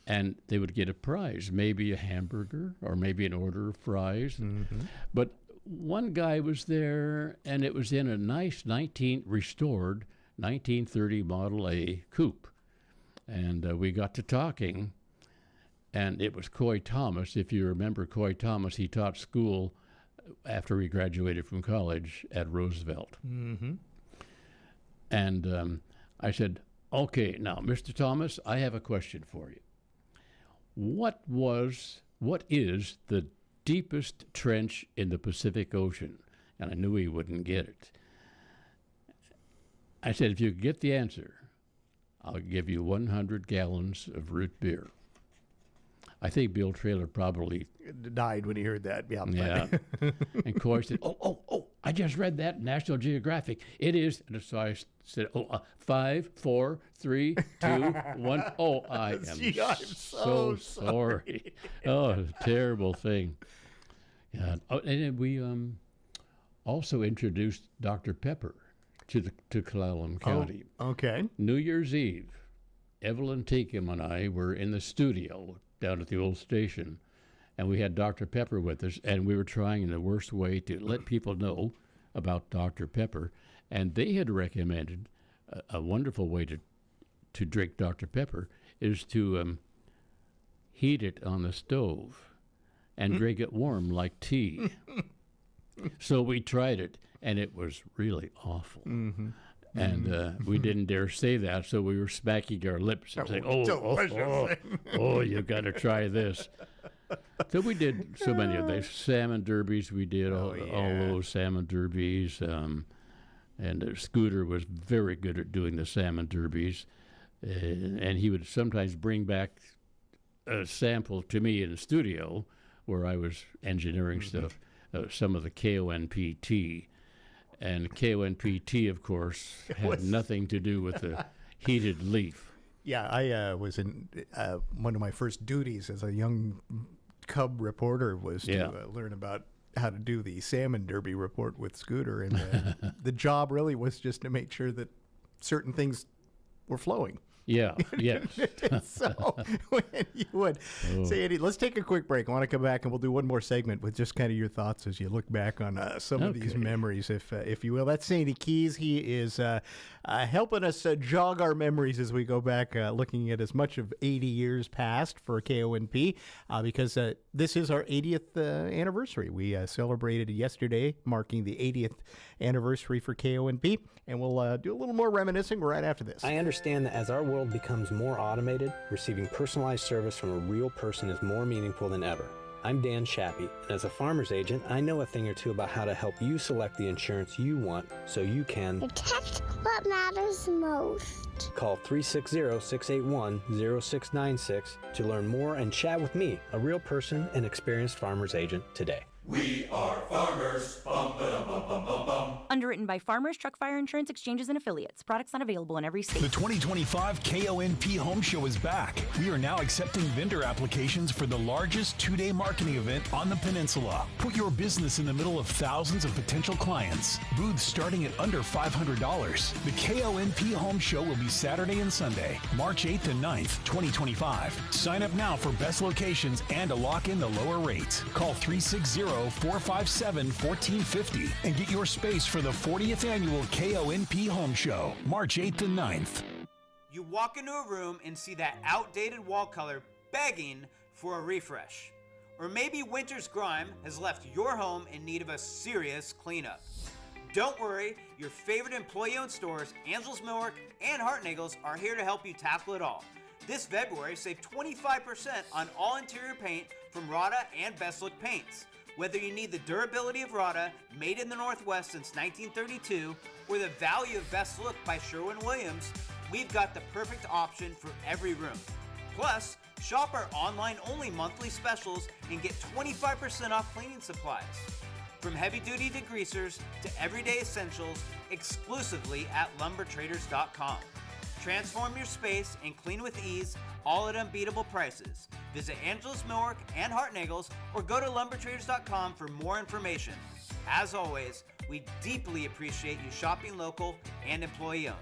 and they would get a prize, maybe a hamburger or maybe an order of fries. Mm-hmm. But one guy was there, and it was in a nice restored 1930 Model A coupe, and we got to talking, and it was Coy Thomas. If you remember Coy Thomas, he taught school after he graduated from college at Roosevelt. Mm-hmm. And I said, "Okay, now, Mr. Thomas, I have a question for you. What is the deepest trench in the Pacific Ocean?" And I knew he wouldn't get it. I said, "If you get the answer, I'll give you 100 gallons of root beer." I think Bill Traylor probably died when he heard that. Yeah. And Coy said, oh, I just read that in National Geographic. It is. And so I said, 5, 4, 3, 2, 1. Oh, I am I'm so sorry. Oh, terrible thing. And we also introduced Dr. Pepper to Clallam County. Oh, okay. New Year's Eve, Evelyn Teakum and I were in the studio down at the old station, and we had Dr. Pepper with us, and we were trying in the worst way to let people know about Dr. Pepper, and they had recommended a wonderful way to drink Dr. Pepper is to heat it on the stove and drink it warm like tea. So we tried it, and it was really awful. Mm-hmm. And we didn't dare say that, so we were smacking our lips and saying, oh, you got to try this. So we did so many of those salmon derbies. We did all those salmon derbies. And Scooter was very good at doing the salmon derbies. And he would sometimes bring back a sample to me in the studio where I was engineering stuff, some of the KONP tea. And KONP tea, of course, had nothing to do with the heated leaf. Yeah, I was in one of my first duties as a young cub reporter was to learn about how to do the salmon derby report with Scooter. And the job really was just to make sure that certain things were flowing. Yeah, yes. So when you would say, Eddie, let's take a quick break. I want to come back and we'll do one more segment with just kind of your thoughts as you look back on some of these memories, if you will. That's Sandy Keys. He is helping us jog our memories as we go back, looking at as much of 80 years past for KONP, because this is our 80th anniversary. We celebrated yesterday, marking the 80th anniversary for KONP, and we'll do a little more reminiscing right after this. I understand that as our world becomes more automated, receiving personalized service from a real person is more meaningful than ever. I'm Dan Shappy, and as a farmer's agent, I know a thing or two about how to help you select the insurance you want so you can protect what matters most. Call 360-681-0696 to learn more and chat with me, a real person and experienced farmer's agent, today. We are farmers. Bum, ba-dum, bum, bum, bum, bum. Underwritten by Farmers Truck Fire Insurance Exchanges and Affiliates. Products not available in every state. The 2025 KONP Home Show is back. We are now accepting vendor applications for the largest two-day marketing event on the peninsula. Put your business in the middle of thousands of potential clients. Booths starting at under $500. The KONP Home Show will be Saturday and Sunday, March 8th and 9th, 2025. Sign up now for best locations and to lock in the lower rates. Call 360-457-1450 and get your space for the 40th annual KONP Home Show, March 8th and 9th. You walk into a room and see that outdated wall color begging for a refresh. Or maybe winter's grime has left your home in need of a serious cleanup. Don't worry, your favorite employee-owned stores, Angel's Millwork and Hart & Nagel's, are here to help you tackle it all. This February, save 25% on all interior paint from Rada and Best Look Paints. Whether you need the durability of Rada, made in the Northwest since 1932, or the value of Best Look by Sherwin-Williams, we've got the perfect option for every room. Plus, shop our online-only monthly specials and get 25% off cleaning supplies. From heavy-duty degreasers to everyday essentials, exclusively at lumbertraders.com. Transform your space and clean with ease, all at unbeatable prices. Visit Angel's Millwork and Hart & Nagel's or go to lumbertraders.com for more information. As always, we deeply appreciate you shopping local and employee-owned.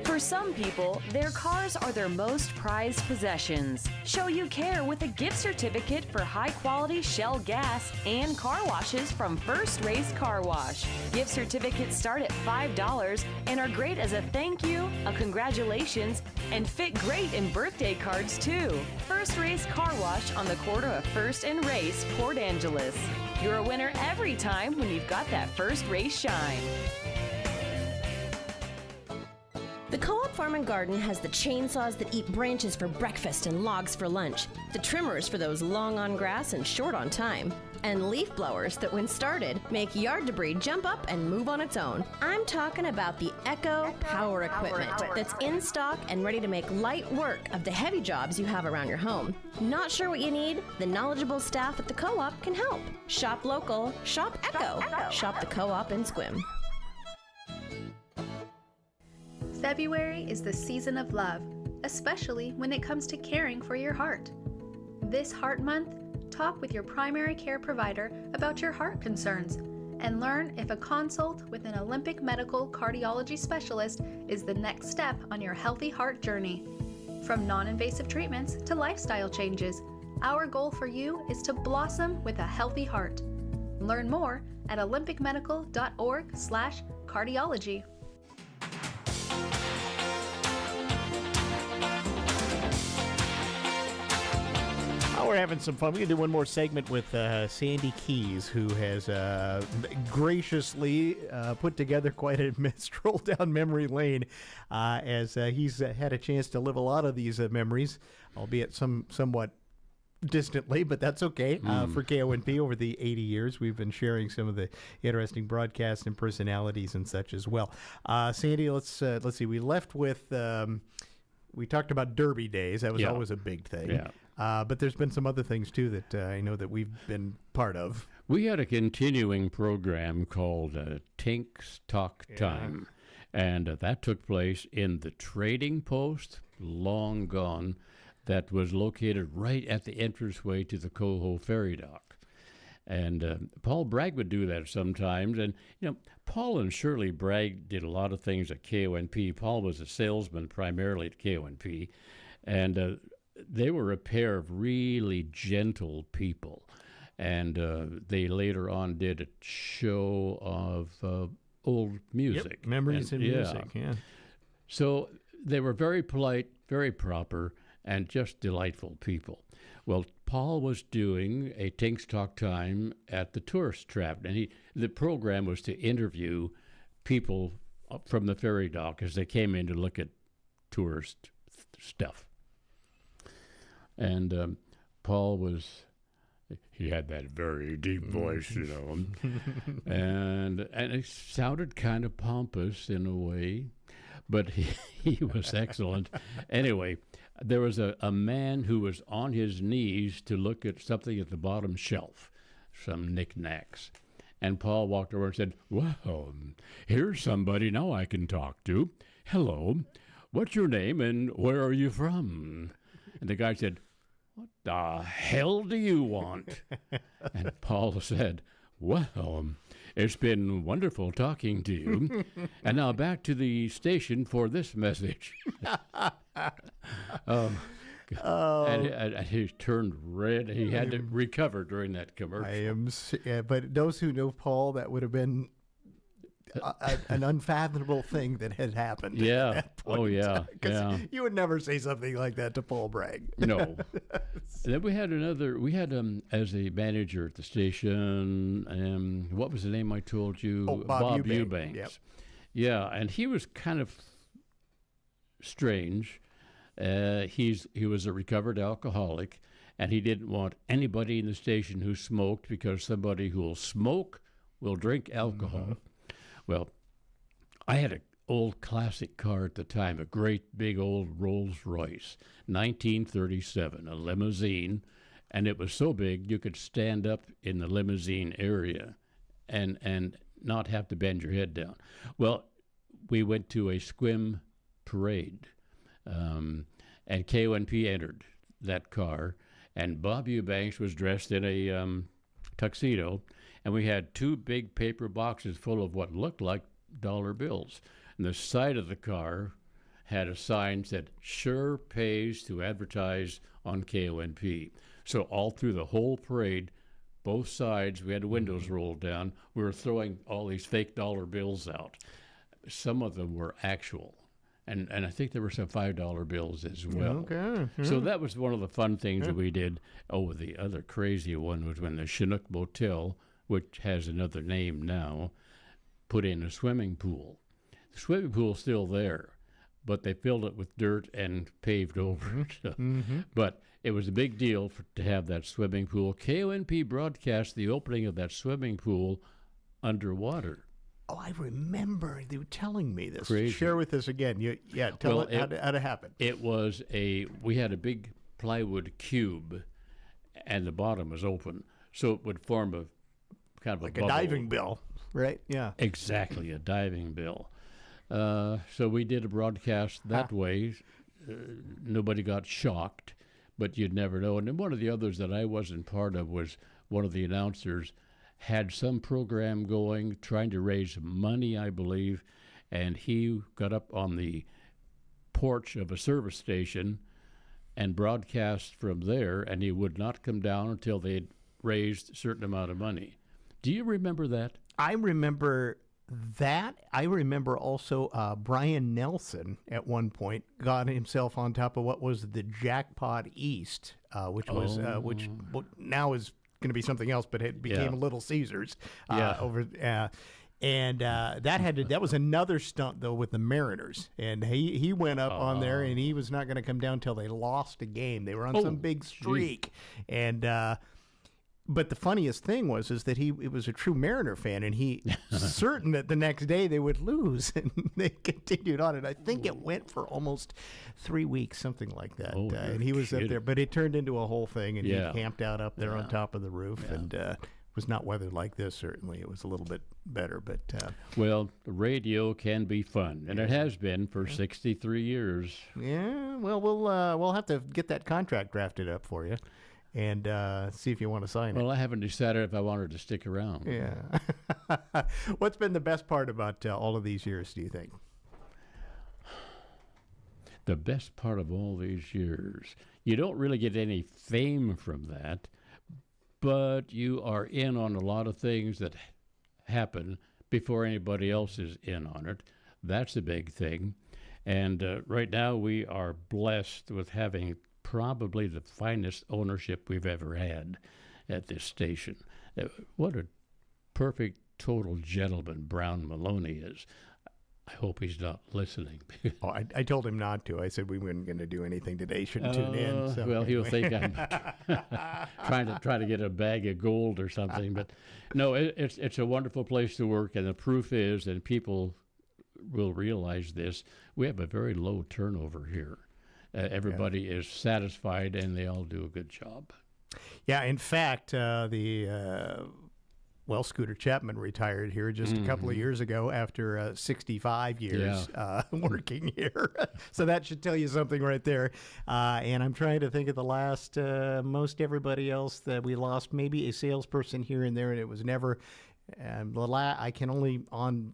For some people, their cars are their most prized possessions. Show you care with a gift certificate for high-quality Shell gas and car washes from First Race Car Wash. Gift certificates start at $5 and are great as a thank you, a congratulations, and fit great in birthday cards too. First Race Car Wash on the corner of First and Race, Port Angeles. You're a winner every time when you've got that First Race shine. The Co-op Farm and Garden has the chainsaws that eat branches for breakfast and logs for lunch, the trimmers for those long on grass and short on time, and leaf blowers that, when started, make yard debris jump up and move on its own. I'm talking about the Echo Power Equipment that's in stock and ready to make light work of the heavy jobs you have around your home. Not sure what you need? The knowledgeable staff at the Co-op can help. Shop local, shop Echo. Shop the Co-op in Squim. February is the season of love, especially when it comes to caring for your heart. This Heart Month, talk with your primary care provider about your heart concerns and learn if a consult with an Olympic medical cardiology specialist is the next step on your healthy heart journey. From non-invasive treatments to lifestyle changes, our goal for you is to blossom with a healthy heart. Learn more at olympicmedical.org/cardiology. We're having some fun. We're going to do one more segment with Sandy Keys, who has graciously put together quite a stroll down memory lane as he's had a chance to live a lot of these memories, albeit somewhat distantly, but that's okay. For KONP over the 80 years, we've been sharing some of the interesting broadcasts and personalities and such as well. Sandy, let's see. We left with, we talked about Derby days. That was always a big thing. Yeah. But there's been some other things, too, that I know that we've been part of. We had a continuing program called Tink's Talk Time, and that took place in the Trading Post, long gone, that was located right at the entranceway to the Coho Ferry Dock. And Paul Bragg would do that sometimes. And, Paul and Shirley Bragg did a lot of things at KONP. Paul was a salesman primarily at KONP. And they were a pair of really gentle people. And they later on did a show of old music. Yep, memories and music, yeah. So they were very polite, very proper, and just delightful people. Well, Paul was doing a Tink's Talk Time at the tourist trap, and the program was to interview people from the ferry dock as they came in to look at tourist stuff. And Paul he had that very deep voice, and it sounded kind of pompous in a way, but he was excellent. Anyway, there was a man who was on his knees to look at something at the bottom shelf, some knickknacks. And Paul walked over and said, "Well, here's somebody now I can talk to. Hello, what's your name and where are you from?" And the guy said, "What the hell do you want?" And Paul said, "Well, it's been wonderful talking to you. And now back to the station for this message." And he turned red. He had to recover during that commercial. But those who know Paul, that would have been an unfathomable thing that had happened. Yeah. At that point Yeah. You would never say something like that to Paul Bragg. No. Then we had as a manager at the station, what was the name I told you? Bob Eubanks. Yep. Yeah, and he was kind of strange. He was a recovered alcoholic, and he didn't want anybody in the station who smoked, because somebody who will smoke will drink alcohol. Mm-hmm. Well, I had an old classic car at the time, a great big old Rolls Royce, 1937, a limousine, and it was so big you could stand up in the limousine area and not have to bend your head down. Well, we went to a swim parade, and KONP entered that car, and Bob Eubanks was dressed in a tuxedo, and we had two big paper boxes full of what looked like dollar bills. And the side of the car had a sign that said, "Sure pays to advertise on KONP." So all through the whole parade, both sides, we had windows rolled down. We were throwing all these fake dollar bills out. Some of them were actual. And I think there were some $5 bills as well. Okay. So that was one of the fun things that we did. Oh, the other crazy one was when the Chinook Motel, which has another name now, put in a swimming pool. The swimming pool's still there, but they filled it with dirt and paved over it. Mm-hmm. But it was a big deal to have that swimming pool. KONP broadcast the opening of that swimming pool underwater. Oh, I remember you telling me this. Crazy. Share with us again. Tell it how to happen. It was we had a big plywood cube, and the bottom was open, so it would form a kind of like a bubble. diving bell, right? Yeah, exactly, a diving bell. So we did a broadcast that way. Nobody got shocked, but you'd never know. And then one of the others that I wasn't part of was one of the announcers had some program going, trying to raise money, I believe, and he got up on the porch of a service station and broadcast from there, and he would not come down until they'd raised a certain amount of money. Do you remember that? I remember that. I remember also Brian Nelson at one point got himself on top of what was the Jackpot East, which was which now is going to be something else, but it became Little Caesars over. And that was another stunt though with the Mariners, and he went up on there, and he was not going to come down till they lost a game. They were on some big streak, and but the funniest thing was that he was a true Mariner fan, and he certain that the next day they would lose, and they continued on. And I think it went for almost 3 weeks, something like that. And he was up there, but it turned into a whole thing, and he camped out up there on top of the roof, and was not weathered like this. Certainly, it was a little bit better, but well, radio can be fun, and it has been for 63 years. Yeah, well, we'll have to get that contract drafted up for you. And see if you want to sign it. Well, I haven't decided if I wanted to stick around. Yeah. What's been the best part about all of these years, do you think? The best part of all these years, you don't really get any fame from that, but you are in on a lot of things that happen before anybody else is in on it. That's a big thing. And right now we are blessed with having probably the finest ownership we've ever had at this station. What a perfect, total gentleman Brown Maloney is. I hope he's not listening. I told him not to. I said we weren't going to do anything today. Shouldn't tune in. So well, anyway. He'll think I'm trying to get a bag of gold or something. But no, it's a wonderful place to work, and the proof is, and people will realize this, we have a very low turnover here. Everybody is satisfied, and they all do a good job. Yeah, in fact, Scooter Chapman retired here just a couple of years ago after 65 years working here. So that should tell you something right there. And I'm trying to think of the last, most everybody else that we lost, maybe a salesperson here and there, and it was never, I can only on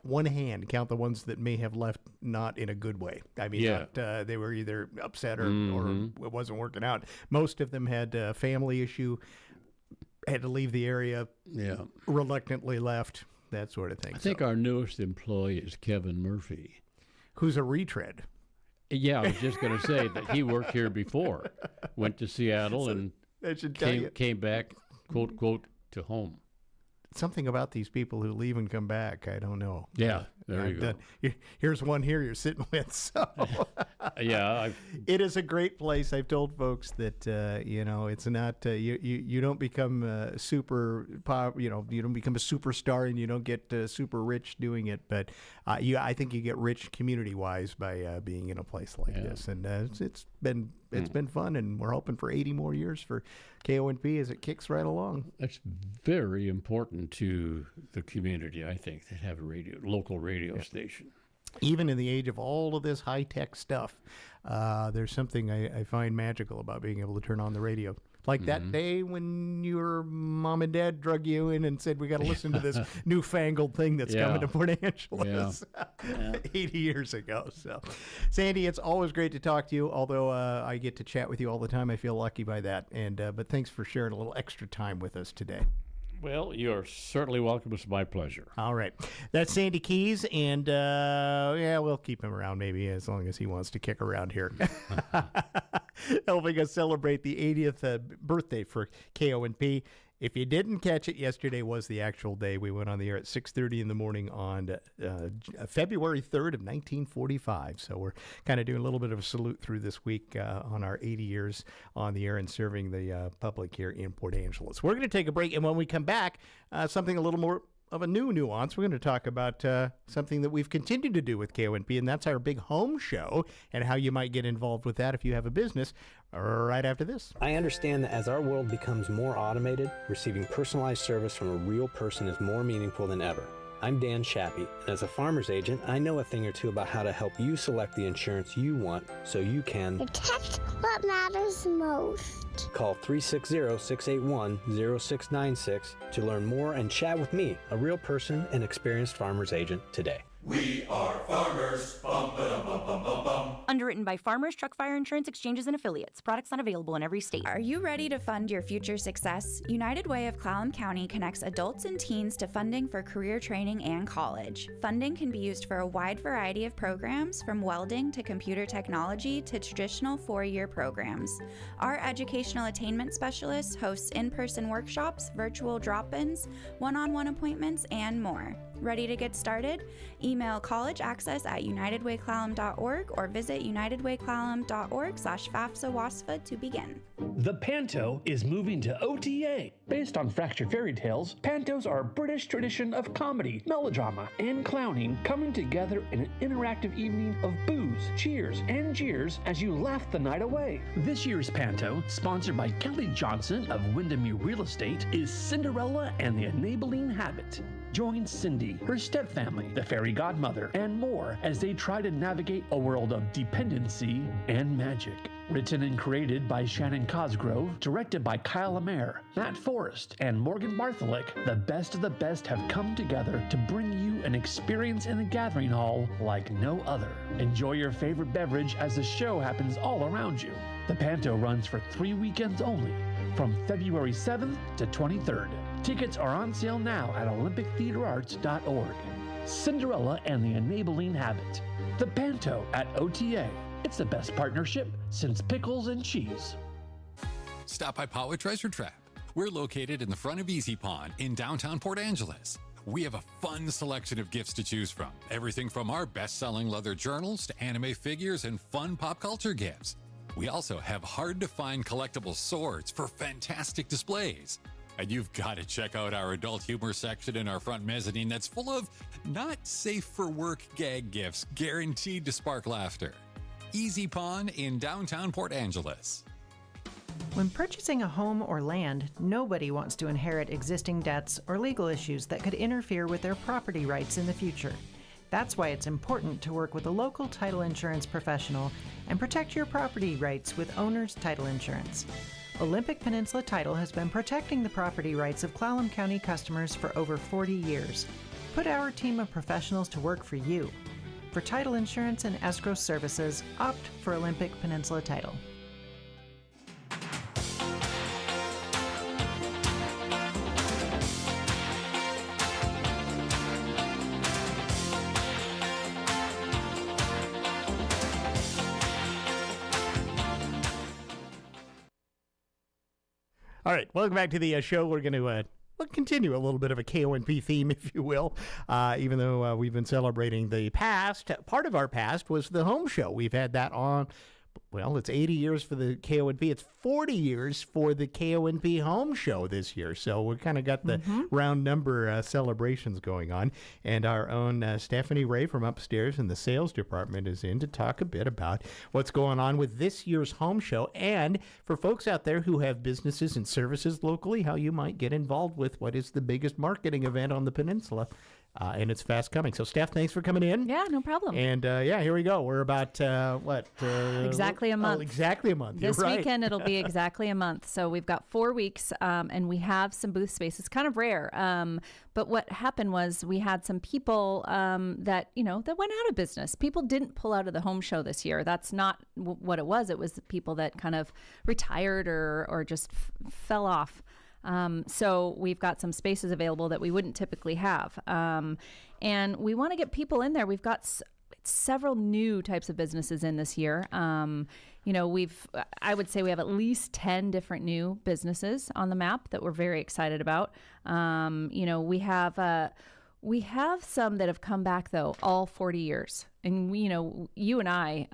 one hand count the ones that may have left not in a good way. I mean, they were either upset or it wasn't working out. Most of them had a family issue, had to leave the area, reluctantly left, that sort of thing. I think our newest employee is Kevin Murphy. Who's a retread. Yeah, I was just going to say that he worked here before, went to Seattle, and came back, quote, quote, to home. Something about these people who leave and come back, I don't know. Yeah, there you go. Here's one here you're sitting with. So it is a great place. I've told folks that it's not you don't become super pop, you don't become a superstar, and you don't get super rich doing it. But I think you get rich community wise by being in a place like this, and it's been fun, and we're hoping for 80 more years for KONP as it kicks right along. That's very important to the community, I think, to have a local radio station. Even in the age of all of this high-tech stuff, there's something I find magical about being able to turn on the radio. Like that day when your mom and dad drug you in and said, we got to listen to this newfangled thing that's coming to Port Angeles 80 years ago. So, Sandy, it's always great to talk to you, although I get to chat with you all the time. I feel lucky by that. And but thanks for sharing a little extra time with us today. Well, you're certainly welcome. It's my pleasure. All right. That's Sandy Keys, and we'll keep him around maybe as long as he wants to kick around here. Helping us celebrate the 80th birthday for KONP. If you didn't catch it, yesterday was the actual day. We went on the air at 6:30 in the morning on February 3rd of 1945. So we're kind of doing a little bit of a salute through this week on our 80 years on the air and serving the public here in Port Angeles. We're going to take a break, and when we come back, something a little more of a new nuance. We're going to talk about something that we've continued to do with KONP, and that's our big home show and how you might get involved with that if you have a business right after this. I understand that as our world becomes more automated, receiving personalized service from a real person is more meaningful than ever. I'm Dan Shappy, and as a farmer's agent, I know a thing or two about how to help you select the insurance you want so you can protect what matters most. Call 360-681-0696 to learn more and chat with me, a real person and experienced farmer's agent, today. We are farmers. Bum, ba-dum, bum, bum, bum, bum. Underwritten by Farmers Truck Fire Insurance Exchanges and Affiliates. Products not available in every state. Are you ready to fund your future success? United Way of Clallam County connects adults and teens to funding for career training and college. Funding can be used for a wide variety of programs, from welding to computer technology to traditional four-year programs. Our educational attainment specialists host in-person workshops, virtual drop-ins, one-on-one appointments, and more. Ready to get started? Email collegeaccess@unitedwayclallam.org or visit unitedwayclallam.org/FAFSA-WASFA to begin. The Panto is moving to OTA. Based on Fractured Fairy Tales, Pantos are a British tradition of comedy, melodrama, and clowning coming together in an interactive evening of booze, cheers, and jeers as you laugh the night away. This year's Panto, sponsored by Kelly Johnson of Windermere Real Estate, is Cinderella and the Enabling Habit. Join Cindy, her stepfamily, the fairy godmother, and more as they try to navigate a world of dependency and magic. Written and created by Shannon Cosgrove, directed by Kyle Lemaire, Matt Forrest, and Morgan Bartholick, the best of the best have come together to bring you an experience in the Gathering Hall like no other. Enjoy your favorite beverage as the show happens all around you. The Panto runs for 3 weekends only, from February 7th to 23rd. Tickets are on sale now at olympictheaterarts.org. Cinderella and the Enabling Habit. The Panto at OTA. It's the best partnership since pickles and cheese. Stop by Paua Treasure Trap. We're located in the front of Easy Pond in downtown Port Angeles. We have a fun selection of gifts to choose from. Everything from our best-selling leather journals to anime figures and fun pop culture gifts. We also have hard-to-find collectible swords for fantastic displays. And you've got to check out our adult humor section in our front mezzanine that's full of not safe for work gag gifts guaranteed to spark laughter. Easy Pond in downtown Port Angeles. When purchasing a home or land, nobody wants to inherit existing debts or legal issues that could interfere with their property rights in the future. That's why it's important to work with a local title insurance professional and protect your property rights with Owner's Title Insurance. Olympic Peninsula Title has been protecting the property rights of Clallam County customers for over 40 years. Put our team of professionals to work for you. For title insurance and escrow services, opt for Olympic Peninsula Title. All right, welcome back to the show. We're going to we'll continue a little bit of a KONP theme, if you will, even though we've been celebrating the past. Part of our past was the home show. We've had that on, well, it's 80 years for the KONP. It's 40 years for the KONP home show this year. So we kind of got the round number celebrations going on. And our own Stephanie Ray from upstairs in the sales department is in to talk a bit about what's going on with this year's home show. And for folks out there who have businesses and services locally, how you might get involved with what is the biggest marketing event on the peninsula. And it's fast coming. So, Steph, thanks for coming in. Yeah, no problem. And, here we go. We're about, exactly a month. Oh, exactly a month. This You're right. weekend, it'll be exactly a month. So we've got 4 weeks, and we have some booth space. It's kind of rare. But what happened was we had some people that went out of business. People didn't pull out of the home show this year. That's not what it was. It was people that kind of retired or just fell off. So we've got some spaces available that we wouldn't typically have. And we want to get people in there. We've got several new types of businesses in this year. I would say we have at least 10 different new businesses on the map that we're very excited about. We have some that have come back, though, all 40 years. And we, you and I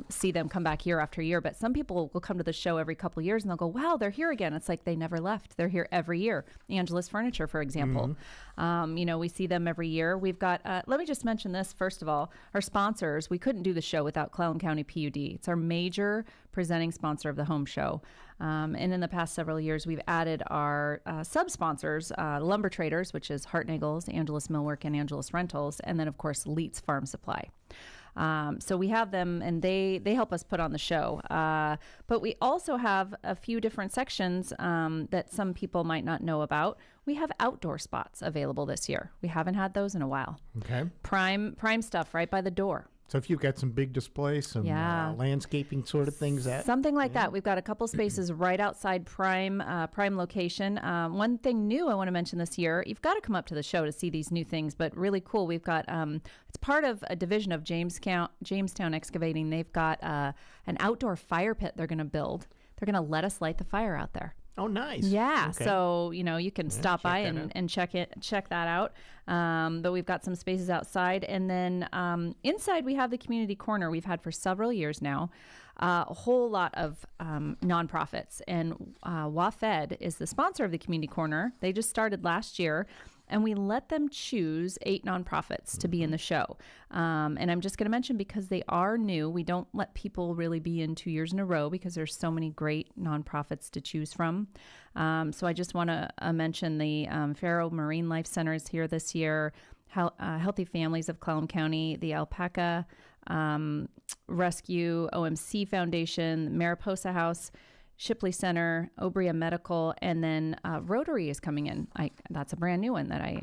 see them come back year after year, but some people will come to the show every couple of years and they'll go, wow, they're here again. It's like they never left. They're here every year. Angela's Furniture, for example. We see them every year. We've got, let me just mention this, first of all, our sponsors. We couldn't do the show without Clallam County PUD. It's our major presenting sponsor of the home show. And in the past several years, we've added our sub-sponsors, Lumber Traders, which is Hart Nichols, Angelus Millwork, and Angelus Rentals, and then, of course, Leets Farm Supply. So we have them, and they help us put on the show. But we also have a few different sections that some people might not know about. We have outdoor spots available this year. We haven't had those in a while. Okay. Prime stuff right by the door. So if you've got some big displays, some landscaping sort of things, something like that. We've got a couple spaces right outside prime location. One thing new I want to mention this year, you've got to come up to the show to see these new things, but really cool. We've got it's part of a division of Jamestown Excavating. They've got an outdoor fire pit they're going to build. They're going to let us light the fire out there. Oh, nice. Yeah. Okay. So, you can stop by and check that out. But we've got some spaces outside. And then inside we have the community corner we've had for several years now. A whole lot of nonprofits. And WAFED is the sponsor of the community corner. They just started last year. And we let them choose 8 nonprofits to be in the show. And I'm just going to mention, because they are new, we don't let people really be in 2 years in a row because there's so many great nonprofits to choose from. So I just want to mention the Faro Marine Life Center is here this year, Healthy Families of Clallam County, the Alpaca Rescue, OMC Foundation, Mariposa House, Shipley Center, Obria Medical, and then Rotary is coming in. That's a brand new one that I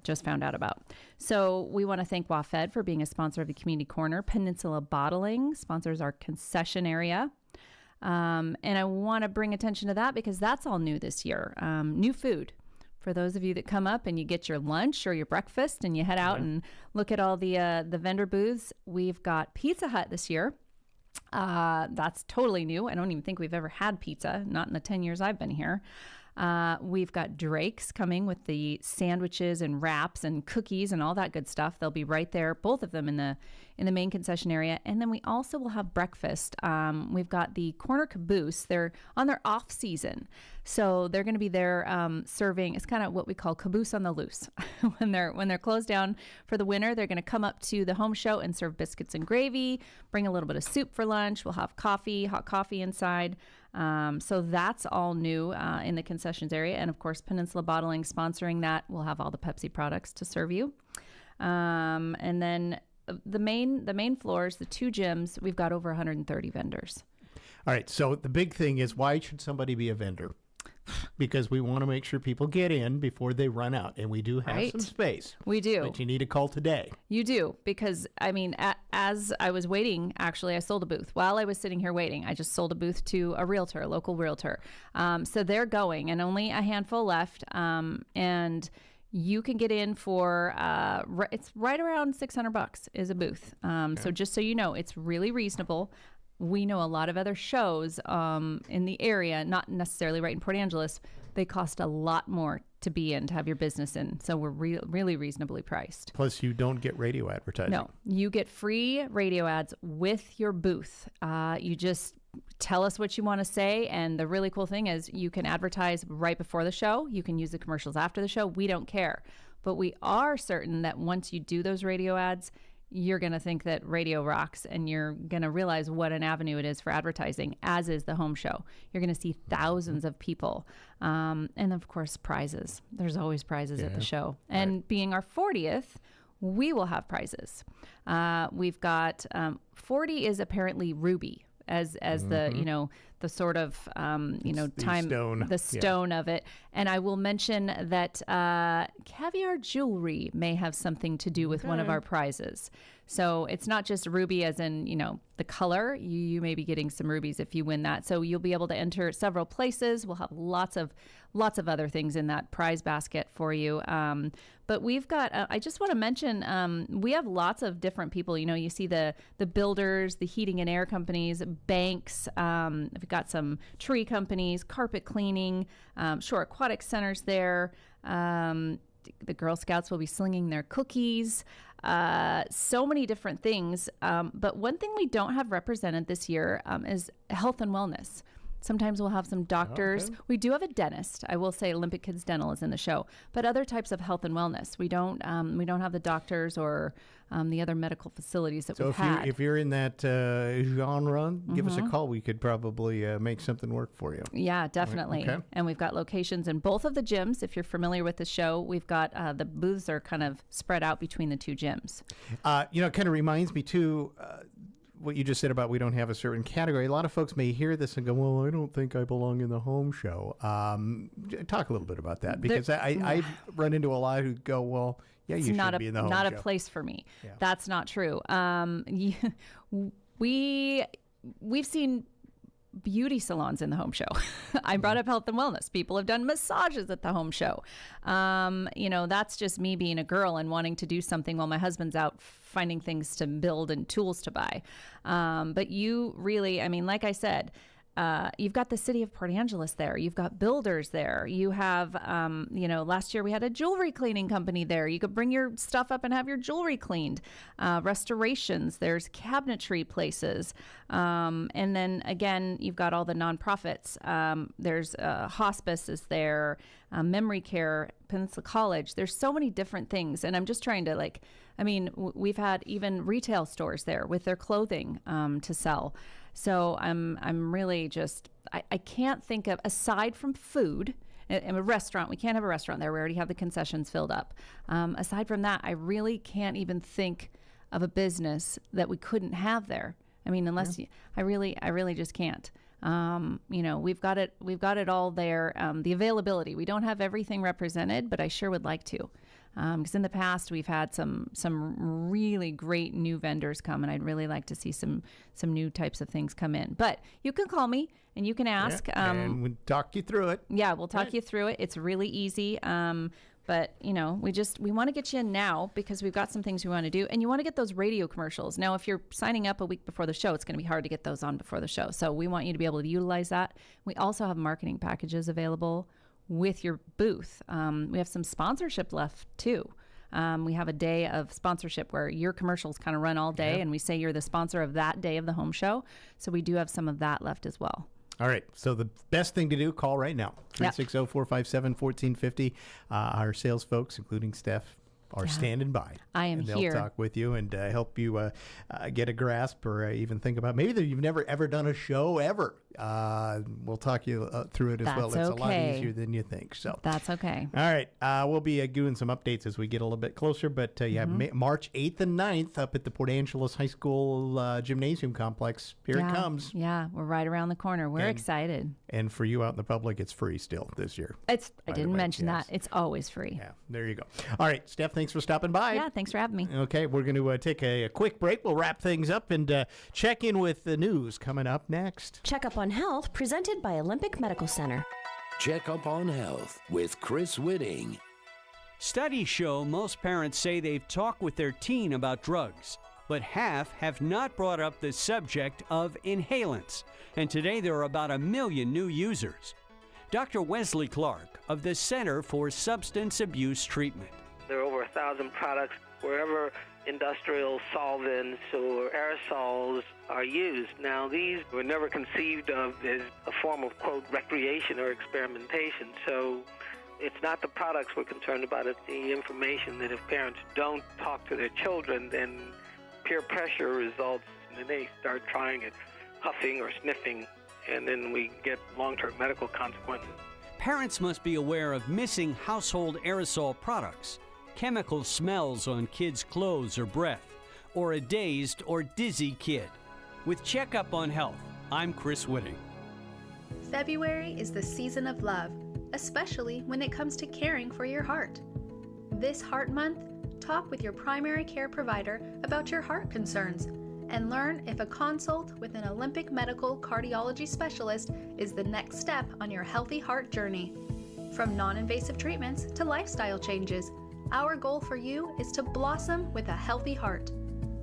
just found out about. So we want to thank WAFED for being a sponsor of the Community Corner. Peninsula Bottling sponsors our concession area. And I want to bring attention to that because that's all new this year. New food. For those of you that come up and you get your lunch or your breakfast and you head out and look at all the vendor booths, we've got Pizza Hut this year. That's totally new. I don't even think we've ever had pizza, not in the 10 years I've been here. We've got Drake's coming with the sandwiches and wraps and cookies and all that good stuff. They'll be right there, both of them in the main concession area. And then we also will have breakfast. We've got the Corner Caboose. They're on their off season. So they're going to be there serving. It's kind of what we call caboose on the loose. when they're closed down for the winter, they're going to come up to the home show and serve biscuits and gravy, bring a little bit of soup for lunch. We'll have coffee, hot coffee inside. So that's all new in the concessions area. And of course, Peninsula Bottling sponsoring that. We'll have all the Pepsi products to serve you. And then the main floors, the 2 gyms, we've got over 130 vendors. All right. So the big thing is, why should somebody be a vendor? Because we want to make sure people get in before they run out. And we do have some space. We do. But you need to call today. You do. Because, as I was waiting, actually, I sold a booth. While I was sitting here waiting, I just sold a booth to a realtor, a local realtor. So they're going, and only a handful left. And you can get in for, it's right around $600 is a booth. So just so you know, it's really reasonable. We know a lot of other shows in the area, not necessarily right in Port Angeles. They cost a lot more to be in, to have your business in. So we're really reasonably priced. Plus, you don't get radio advertising. No, you get free radio ads with your booth. You just tell us what you want to say. And the really cool thing is you can advertise right before the show. You can use the commercials after the show. We don't care. But we are certain that once you do those radio ads, you're going to think that radio rocks, and you're going to realize what an avenue it is for advertising, as is the home show. You're going to see thousands of people. And of course, prizes. There's always prizes at the show. And being our 40th, we will have prizes. We've got 40 is apparently ruby as the, the sort of, the stone of it. And I will mention that caviar jewelry may have something to do with one of our prizes. So it's not just ruby as in, the color. You may be getting some rubies if you win that. So you'll be able to enter several places. We'll have lots of other things in that prize basket for you. But we've got, I just want to mention, we have lots of different people. You see the builders, the heating and air companies, banks. We've got some tree companies, carpet cleaning, shore aquatic centers there. The Girl Scouts will be slinging their cookies. So many different things. But one thing we don't have represented this year is health and wellness. Sometimes we'll have some doctors. Okay. We do have a dentist. I will say Olympic Kids Dental is in the show, but other types of health and wellness. We don't have the doctors or the other medical facilities that we've had. So if you're in that genre, give us a Mhm. call. We could probably make something work for you. Yeah, definitely. Okay. And we've got locations in both of the gyms. If you're familiar with the show, we've got the booths are kind of spread out between the two gyms. It kind of reminds me too, what you just said about we don't have a certain category. A lot of folks may hear this and go, well, I don't think I belong in the home show. Talk a little bit about that, because I've run into a lot who go, well, yeah, you should be in the home show. Not a place for me. Yeah. That's not true. We've seen beauty salons in the home show. I brought up health and wellness. People have done massages at the home show. That's just me being a girl and wanting to do something while my husband's out finding things to build and tools to buy. But you really, like I said, you've got the city of Port Angeles there. You've got builders there. You have, last year we had a jewelry cleaning company there. You could bring your stuff up and have your jewelry cleaned. Restorations, there's cabinetry places. And then again, you've got all the nonprofits. There's hospice is there, memory care, Peninsula College. There's so many different things. And I'm just trying to we've had even retail stores there with their clothing to sell. So I'm really just, I can't think of, aside from food, in a restaurant, we can't have a restaurant there. We already have the concessions filled up. Aside from that, I really can't even think of a business that we couldn't have there. I really just can't. We've got it all there. The availability, we don't have everything represented, but I sure would like to. Because in the past we've had some really great new vendors come, and I'd really like to see some new types of things come in. But you can call me and you can ask. And we'll talk you through it. Yeah, we'll talk you through it. It's really easy. But we want to get you in now because we've got some things we want to do, and you want to get those radio commercials. Now, if you're signing up a week before the show, it's going to be hard to get those on before the show. So we want you to be able to utilize that. We also have marketing packages available with your booth. We have some sponsorship left too. We have a day of sponsorship where your commercials kind of run all day, and we say you're the sponsor of that day of the home show. So we do have some of that left as well. All right. So the best thing to do, call right now. 360-457-1450. Our sales folks, including Steph, are standing by. I am here. here. They'll talk with you and help you get a grasp or even think about maybe that you've never ever done a show ever. We'll talk you through it as well. It's a lot easier than you think. So that's okay. All right. We'll be doing some updates as we get a little bit closer. But March 8th and 9th up at the Port Angeles High School Gymnasium Complex. Here it comes. Yeah, we're right around the corner. We're excited. And for you out in the public, it's free still this year. I didn't mention that. It's always free. Yeah, there you go. All right, Steph, thanks for stopping by. Yeah, thanks for having me. Okay, we're going to take a quick break. We'll wrap things up and check in with the news coming up next. Check Up on Health, presented by Olympic Medical Center. Check Up on Health with Chris Whitting. Studies show most parents say they've talked with their teen about drugs, but half have not brought up the subject of inhalants. And today there are about 1 million new users. Dr. Wesley Clark of the Center for Substance Abuse Treatment. There are over 1,000 products wherever industrial solvents or aerosols are used. Now, these were never conceived of as a form of, quote, recreation or experimentation. So it's not the products we're concerned about, it's the information that if parents don't talk to their children, then peer pressure results, and then they start trying it, huffing or sniffing, and then we get long-term medical consequences. Parents must be aware of missing household aerosol products, chemical smells on kids' clothes or breath, or a dazed or dizzy kid. With Check Up on Health, I'm Chris Whitting. February is the season of love, especially when it comes to caring for your heart. This Heart Month, talk with your primary care provider about your heart concerns and learn if a consult with an Olympic medical cardiology specialist is the next step on your healthy heart journey. From non-invasive treatments to lifestyle changes, our goal for you is to blossom with a healthy heart.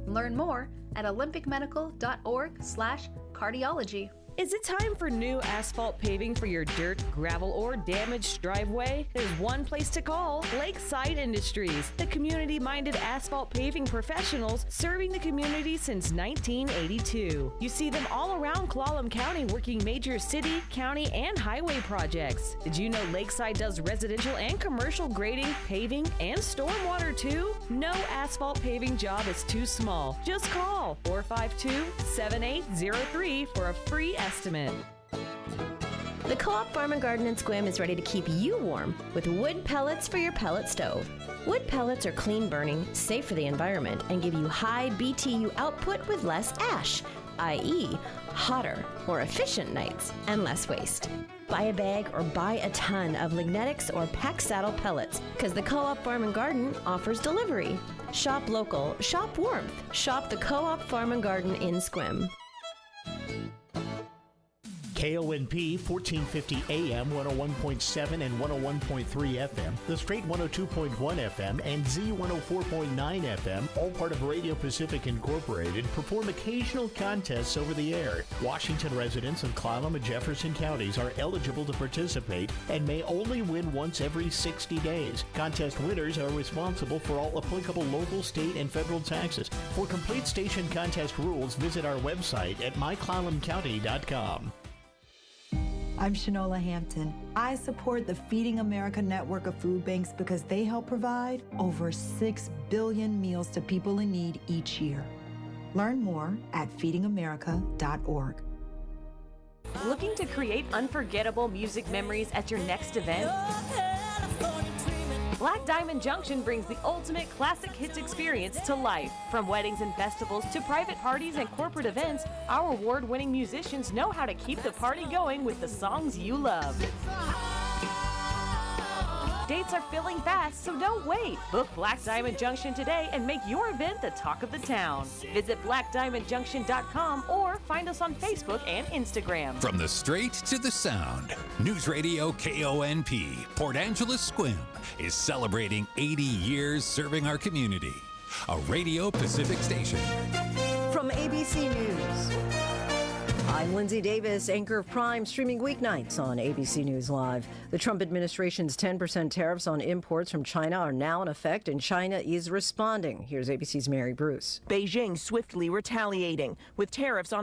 Learn more at olympicmedical.org/cardiology. Is it time for new asphalt paving for your dirt, gravel, or damaged driveway? There's one place to call: Lakeside Industries, the community-minded asphalt paving professionals serving the community since 1982. You see them all around Clallam County working major city, county, and highway projects. Did you know Lakeside does residential and commercial grading, paving, and stormwater too? No asphalt paving job is too small. Just call 452-7803 for a free estimate. The Co-op Farm and Garden in Sequim is ready to keep you warm with wood pellets for your pellet stove. Wood pellets are clean burning, safe for the environment, and give you high BTU output with less ash, i.e., hotter, more efficient nights and less waste. Buy a bag or buy a ton of Lignetics or Pack Saddle pellets, because the Co-op Farm and Garden offers delivery. Shop local, shop warmth, shop the Co-op Farm and Garden in Sequim. KONP 1450 AM 101.7 and 101.3 FM, The Straight 102.1 FM, and Z 104.9 FM, all part of Radio Pacific Incorporated, perform occasional contests over the air. Washington residents of Clallam and Jefferson counties are eligible to participate and may only win once every 60 days. Contest winners are responsible for all applicable local, state, and federal taxes. For complete station contest rules, visit our website at myclallamcounty.com. I'm Shanola Hampton. I support the Feeding America network of food banks because they help provide over 6 billion meals to people in need each year. Learn more at feedingamerica.org. Looking to create unforgettable music memories at your next event? Black Diamond Junction brings the ultimate classic hits experience to life. From weddings and festivals to private parties and corporate events, our award-winning musicians know how to keep the party going with the songs you love. Dates are filling fast, so don't wait. Book Black Diamond Junction today and make your event the talk of the town. Visit blackdiamondjunction.com or find us on Facebook and Instagram. From the straight to the sound, Newsradio KONP, Port Angeles Sequim, is celebrating 80 years serving our community. A Radio Pacific station. From ABC News, I'm Lindsay Davis, anchor of Prime, streaming weeknights on ABC News Live. The Trump administration's 10% tariffs on imports from China are now in effect, and China is responding. Here's ABC's Mary Bruce. Beijing swiftly retaliating with tariffs on